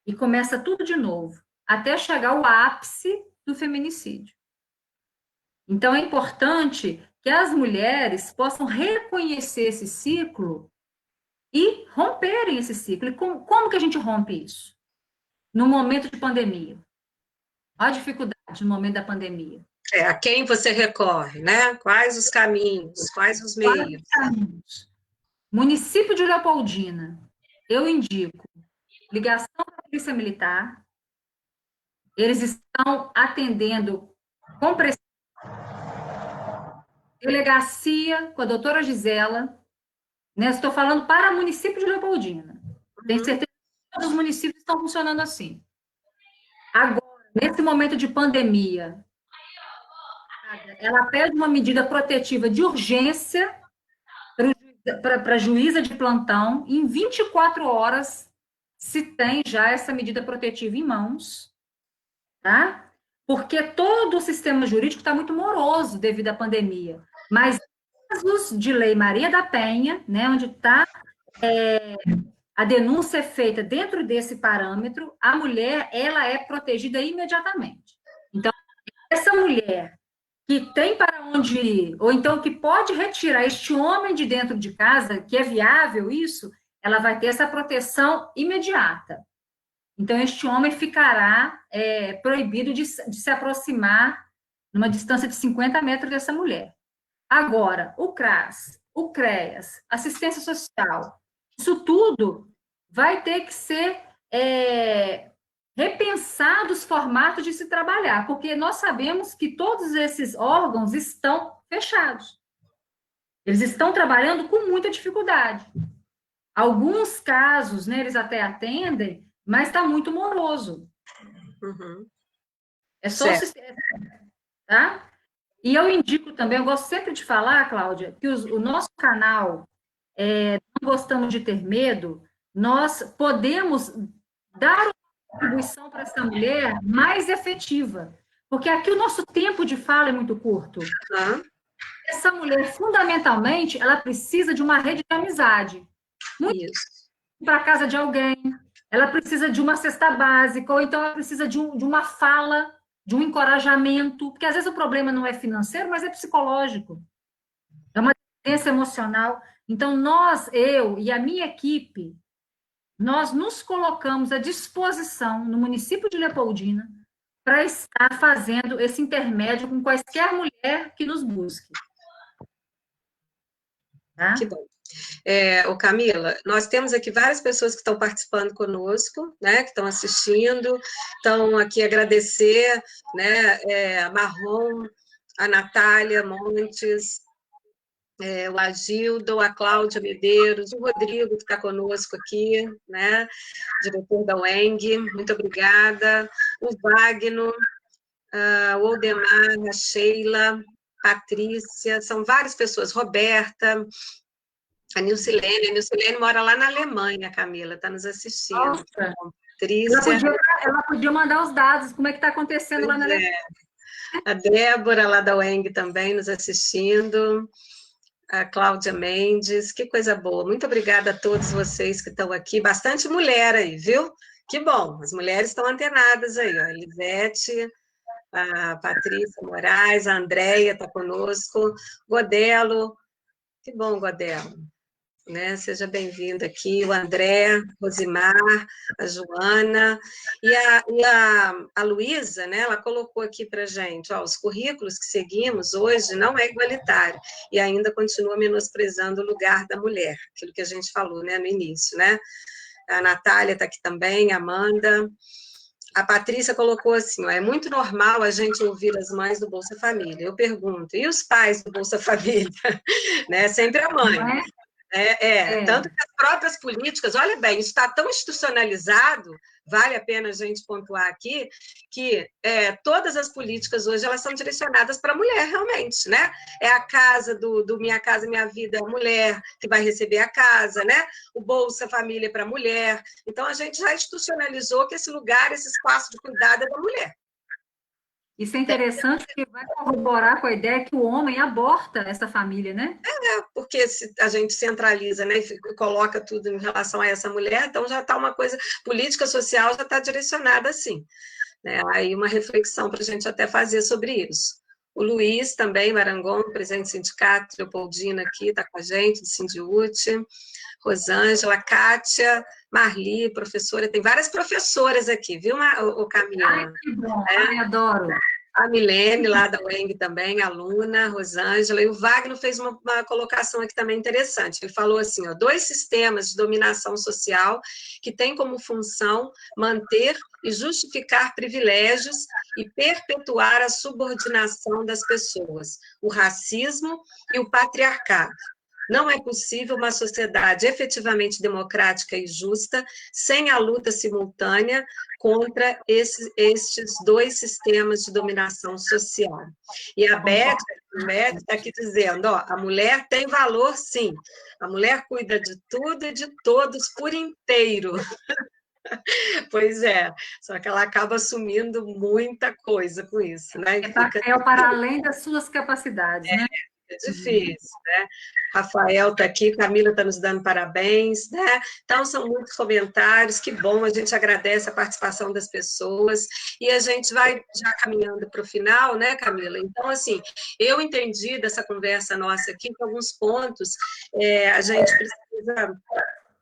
e começa tudo de novo, até chegar ao ápice do feminicídio. Então, é importante que as mulheres possam reconhecer esse ciclo e romperem esse ciclo. E como que a gente rompe isso? No momento de pandemia. Olha a dificuldade no momento da pandemia. A quem você recorre, né? Quais os caminhos, quais os meios? Município de Leopoldina, eu indico ligação da Polícia Militar, eles estão atendendo com precisão, delegacia com a doutora Gisela, né? Estou falando para o município de Leopoldina. Tenho certeza que todos os municípios estão funcionando assim. Agora, nesse momento de pandemia, ela pede uma medida protetiva de urgência para a juíza de plantão, em 24 horas se tem já essa medida protetiva em mãos, tá? Porque todo o sistema jurídico está muito moroso devido à pandemia. Mas casos de lei Maria da Penha, né, onde está a denúncia é feita dentro desse parâmetro, a mulher ela é protegida imediatamente. Então, essa mulher que tem para onde ir, ou então que pode retirar este homem de dentro de casa, que é viável isso, ela vai ter essa proteção imediata. Então, este homem ficará proibido de se aproximar numa distância de 50 metros dessa mulher. Agora, o CRAS, o CREAS, assistência social, isso tudo vai ter que ser repensado os formatos de se trabalhar, porque nós sabemos que todos esses órgãos estão fechados. Eles estão trabalhando com muita dificuldade. Alguns casos, né, eles até atendem, mas está muito moroso. Uhum. É só o sistema, tá? E eu indico também, eu gosto sempre de falar, Cláudia, que o nosso canal, Não Gostamos de Ter Medo, nós podemos dar uma contribuição para essa mulher mais efetiva. Porque aqui o nosso tempo de fala é muito curto. Essa mulher, fundamentalmente, ela precisa de uma rede de amizade. Muito para a casa de alguém, ela precisa de uma cesta básica, ou então ela precisa de uma fala, de um encorajamento, porque às vezes o problema não é financeiro, mas é psicológico. É uma dependência emocional. Então, eu e a minha equipe, nós nos colocamos à disposição no município de Leopoldina para estar fazendo esse intermédio com quaisquer mulher que nos busque. Tá? Que bom. Camila, nós temos aqui várias pessoas que estão participando conosco, né, que estão assistindo, então aqui agradecer, né, a Marrom, a Natália Montes, o Agildo, a Cláudia Medeiros, o Rodrigo que está conosco aqui, né, diretor da UENG, muito obrigada, o Wagner, o Aldemar, a Sheila, Patrícia, são várias pessoas, Roberta, a Nilcilene mora lá na Alemanha, Camila, está nos assistindo. Nossa. Patrícia. Ela podia mandar os dados, como é que está acontecendo lá na Alemanha. A Débora, lá da UENG, também nos assistindo. A Cláudia Mendes, que coisa boa. Muito obrigada a todos vocês que estão aqui. Bastante mulher aí, viu? Que bom, as mulheres estão antenadas aí, ó. A Elisete, a Patrícia Moraes, a Andréia está conosco, Godelo. Que bom, Godelo. Né? Seja bem-vindo aqui, o André, Rosimar, a Joana, e a Luísa, né, ela colocou aqui para a gente, os currículos que seguimos hoje não é igualitário, e ainda continua menosprezando o lugar da mulher, aquilo que a gente falou, né, no início, né, a Natália está aqui também, a Amanda, a Patrícia colocou assim, é muito normal a gente ouvir as mães do Bolsa Família, eu pergunto, e os pais do Bolsa Família? Né, sempre a mãe. Tanto que as próprias políticas, olha bem, isso está tão institucionalizado, vale a pena a gente pontuar aqui, que todas as políticas hoje, elas são direcionadas para a mulher, realmente, né? É a casa do Minha Casa Minha Vida, a mulher que vai receber a casa, né? O Bolsa Família para a mulher. Então, a gente já institucionalizou que esse lugar, esse espaço de cuidado é da mulher. Isso é interessante, porque vai corroborar com a ideia que o homem aborta essa família, né? Porque se a gente centraliza, né, e coloca tudo em relação a essa mulher, então já está uma coisa, política social já está direcionada assim. Né? Aí uma reflexão para a gente até fazer sobre isso. O Luiz também, Marangon, presidente do sindicato, Leopoldina aqui, está com a gente, do Sindiute, Rosângela, Kátia, Marli, professora, tem várias professoras aqui, viu, Camila? Ai, que bom, ai, adoro. A Milene, lá da UENG também, aluna, Rosângela, e o Wagner fez uma colocação aqui também interessante. Ele falou assim, ó, 2 sistemas de dominação social que têm como função manter e justificar privilégios e perpetuar a subordinação das pessoas, o racismo e o patriarcado. Não é possível uma sociedade efetivamente democrática e justa sem a luta simultânea contra estes 2 sistemas de dominação social. E a Beth está aqui dizendo, ó, a mulher tem valor, sim. A mulher cuida de tudo e de todos por inteiro. Pois é, só que ela acaba assumindo muita coisa com isso, né? É para além das suas capacidades, né? É difícil, né? Rafael está aqui, Camila está nos dando parabéns, né? Então, são muitos comentários, que bom, a gente agradece a participação das pessoas, e a gente vai já caminhando para o final, né, Camila? Então, assim, eu entendi dessa conversa nossa aqui que alguns pontos a gente precisa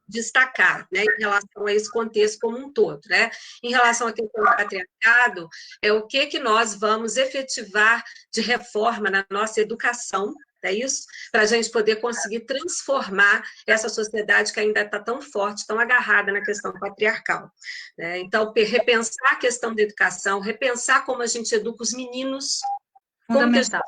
destacar, né, em relação a esse contexto como um todo, né? Em relação à questão do patriarcado, o que nós vamos efetivar de reforma na nossa educação, é isso? Para a gente poder conseguir transformar essa sociedade que ainda está tão forte, tão agarrada na questão patriarcal. Né? Então, repensar a questão da educação, repensar como a gente educa os meninos, como que a gente está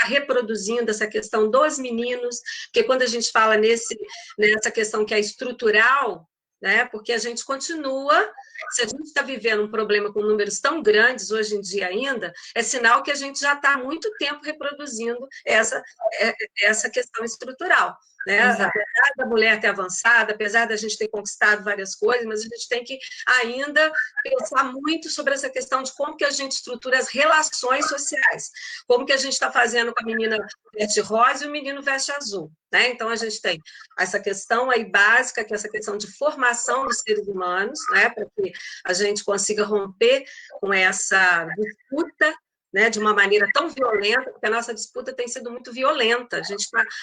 reproduzindo essa questão dos meninos, porque quando a gente fala nessa questão que é estrutural, né, porque a gente continua, se a gente está vivendo um problema com números tão grandes hoje em dia ainda, é sinal que a gente já está há muito tempo reproduzindo essa questão estrutural. Né? Apesar da mulher ter avançado, apesar da gente ter conquistado várias coisas, mas a gente tem que ainda pensar muito sobre essa questão de como que a gente estrutura as relações sociais, como que a gente está fazendo com a menina veste rosa e o menino veste azul. Né? Então, a gente tem essa questão aí básica, que é essa questão de formação dos seres humanos, né? Para que a gente consiga romper com essa disputa, né, de uma maneira tão violenta, porque a nossa disputa tem sido muito violenta.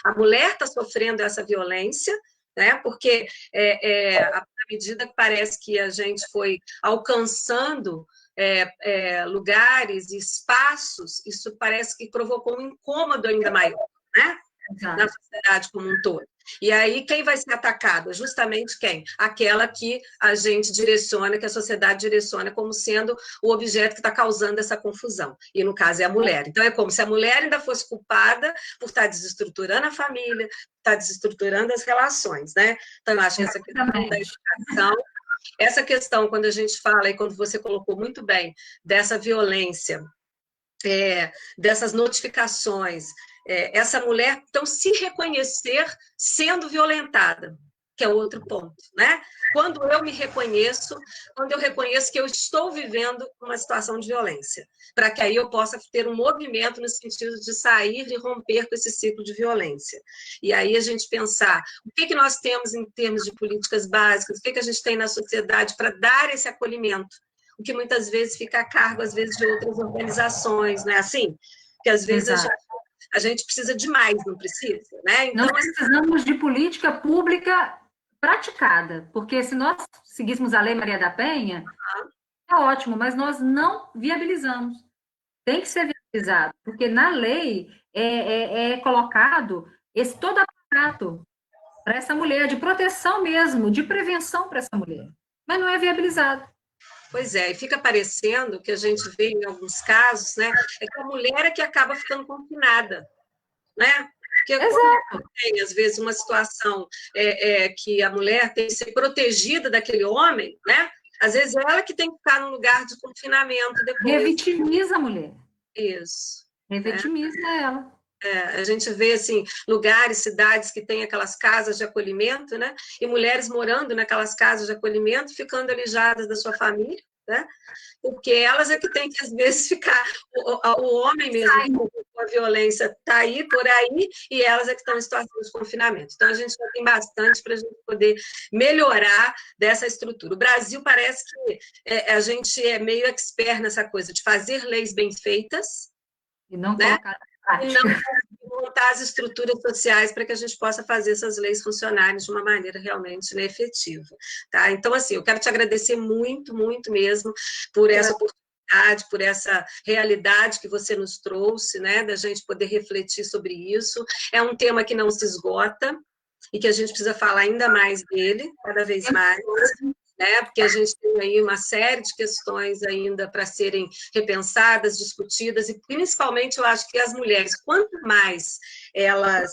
A mulher está sofrendo essa violência, né, porque à medida que parece que a gente foi alcançando lugares e espaços, isso parece que provocou um incômodo ainda maior, né, na sociedade como um todo. E aí, quem vai ser atacado? Justamente quem? Aquela que a gente direciona, que a sociedade direciona como sendo o objeto que está causando essa confusão. E, no caso, é a mulher. Então, é como se a mulher ainda fosse culpada por estar desestruturando a família, estar desestruturando as relações, né? Então, eu acho que essa questão da educação, essa questão, quando a gente fala, e quando você colocou muito bem, dessa violência, dessas notificações, essa mulher, então, se reconhecer sendo violentada, que é outro ponto, né? Quando eu me reconheço, quando eu reconheço que eu estou vivendo uma situação de violência, para que aí eu possa ter um movimento no sentido de sair e romper com esse ciclo de violência. E aí a gente pensar o que nós temos em termos de políticas básicas, o que a gente tem na sociedade para dar esse acolhimento, o que muitas vezes fica a cargo, às vezes, de outras organizações, não é assim? Porque às vezes a gente precisa de mais, não precisa, né? Então, nós precisamos de política pública praticada, porque se nós seguíssemos a Lei Maria da Penha, é ótimo, mas nós não viabilizamos. Tem que ser viabilizado, porque na lei é colocado esse todo aparato para essa mulher, de proteção mesmo, de prevenção para essa mulher, mas não é viabilizado. Pois é, e fica parecendo que a gente vê em alguns casos, né, é que a mulher é que acaba ficando confinada, né? Porque quando tem, às vezes, uma situação que a mulher tem que ser protegida daquele homem, né? Às vezes ela que tem que ficar num lugar de confinamento depois. Revitimiza a mulher. Isso. Revitimiza ela. A gente vê, assim, lugares, cidades que têm aquelas casas de acolhimento, né? E mulheres morando naquelas casas de acolhimento, ficando alijadas da sua família, né? Porque elas é que têm que, às vezes, ficar... O homem mesmo, com a violência, está aí, por aí, e elas é que estão em situação de confinamento. Então, a gente já tem bastante para a gente poder melhorar dessa estrutura. O Brasil parece que a gente é meio expert nessa coisa de fazer leis bem feitas, e não né? Colocar e não montar as estruturas sociais para que a gente possa fazer essas leis funcionarem de uma maneira realmente, né, efetiva. Tá? Então, assim, eu quero te agradecer muito, muito mesmo por essa oportunidade oportunidade, por essa realidade que você nos trouxe, né, da gente poder refletir sobre isso. É um tema que não se esgota e que a gente precisa falar ainda mais dele, cada vez mais, né, porque a gente tem aí uma série de questões ainda para serem repensadas, discutidas, e principalmente eu acho que as mulheres, quanto mais elas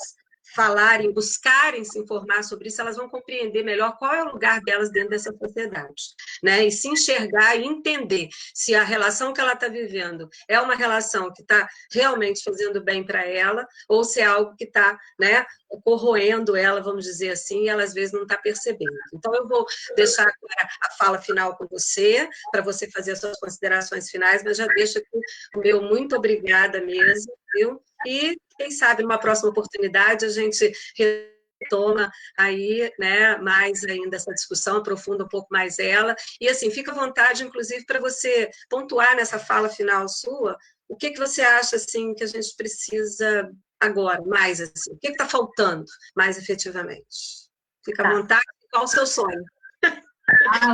falarem, buscarem se informar sobre isso, elas vão compreender melhor qual é o lugar delas dentro dessa sociedade, né? E se enxergar e entender se a relação que ela está vivendo é uma relação que está realmente fazendo bem para ela, ou se é algo que está, né, corroendo ela, vamos dizer assim, e ela às vezes não está percebendo. Então, eu vou deixar agora a fala final com você, para você fazer as suas considerações finais, mas já deixo aqui o meu muito obrigada mesmo, viu? E, quem sabe, numa próxima oportunidade, a gente retoma aí, né, mais ainda essa discussão, aprofunda um pouco mais ela, e assim, fica à vontade, inclusive, para você pontuar nessa fala final sua, o que você acha, assim, que a gente precisa agora, mais assim, o que está faltando, mais efetivamente? Fica à vontade, qual o seu sonho?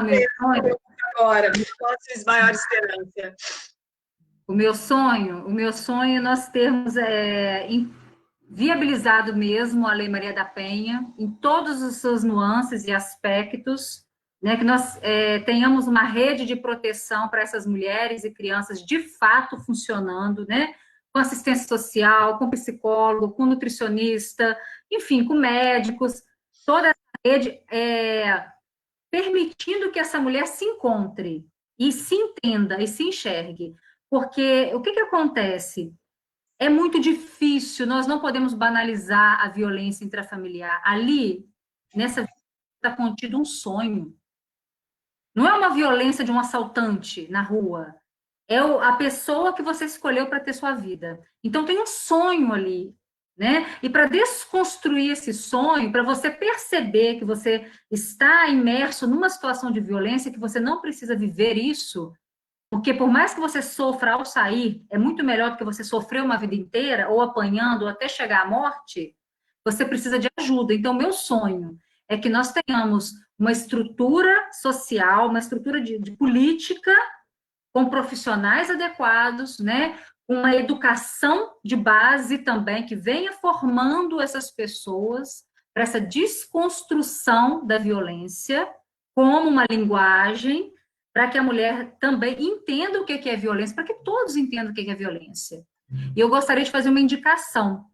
Meu sonho. Agora, qual a sua maior esperança? O meu sonho é nós termos viabilizado mesmo a Lei Maria da Penha, em todos os seus nuances e aspectos, né, que nós tenhamos uma rede de proteção para essas mulheres e crianças de fato funcionando, né, com assistência social, com psicólogo, com nutricionista, enfim, com médicos, toda essa rede permitindo que essa mulher se encontre e se entenda e se enxergue. Porque o que acontece? É muito difícil, nós não podemos banalizar a violência intrafamiliar. Ali, nessa vida, está contido um sonho. Não é uma violência de um assaltante na rua. É a pessoa que você escolheu para ter sua vida. Então, tem um sonho ali, né? E para desconstruir esse sonho, para você perceber que você está imerso numa situação de violência, que você não precisa viver isso, porque por mais que você sofra ao sair, é muito melhor do que você sofrer uma vida inteira, ou apanhando, ou até chegar à morte, você precisa de ajuda. Então, meu sonho é que nós tenhamos uma estrutura social, uma estrutura de política, com profissionais adequados, né? Uma educação de base também, que venha formando essas pessoas para essa desconstrução da violência, como uma linguagem, para que a mulher também entenda o que é violência, para que todos entendam o que é violência. E eu gostaria de fazer uma indicação.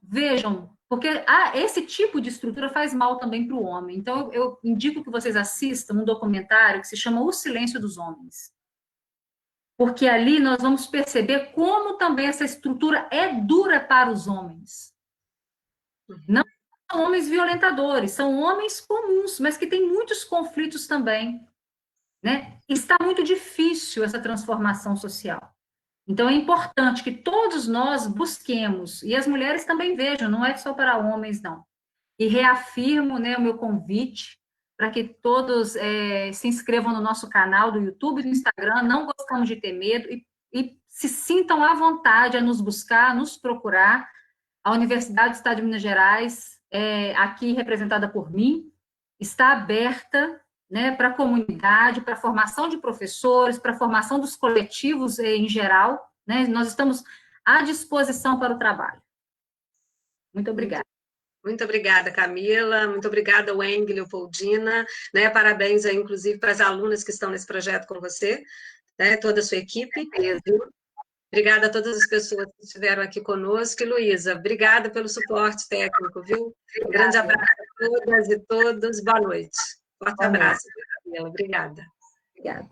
Vejam, porque esse tipo de estrutura faz mal também para o homem. Então, eu indico que vocês assistam um documentário que se chama O Silêncio dos Homens. Porque ali nós vamos perceber como também essa estrutura é dura para os homens. Não são homens violentadores, são homens comuns, mas que têm muitos conflitos também. Né? Está muito difícil essa transformação social. Então, é importante que todos nós busquemos, e as mulheres também vejam, não é só para homens, não. E reafirmo, né, o meu convite para que todos se inscrevam no nosso canal do YouTube e do Instagram, não gostamos de ter medo, e se sintam à vontade a nos buscar, nos procurar. A Universidade do Estado de Minas Gerais, aqui representada por mim, está aberta, né, para a comunidade, para a formação de professores, para a formação dos coletivos em geral, né, nós estamos à disposição para o trabalho. Muito obrigada. Muito obrigada, Camila, muito obrigada, Weng, Leopoldina, né, parabéns aí, inclusive, para as alunas que estão nesse projeto com você, né, toda a sua equipe, obrigada a todas as pessoas que estiveram aqui conosco, e Luísa, obrigada pelo suporte técnico, viu? Um grande abraço a todas e todos, boa noite. Forte abraço, Camila, obrigada. Obrigada.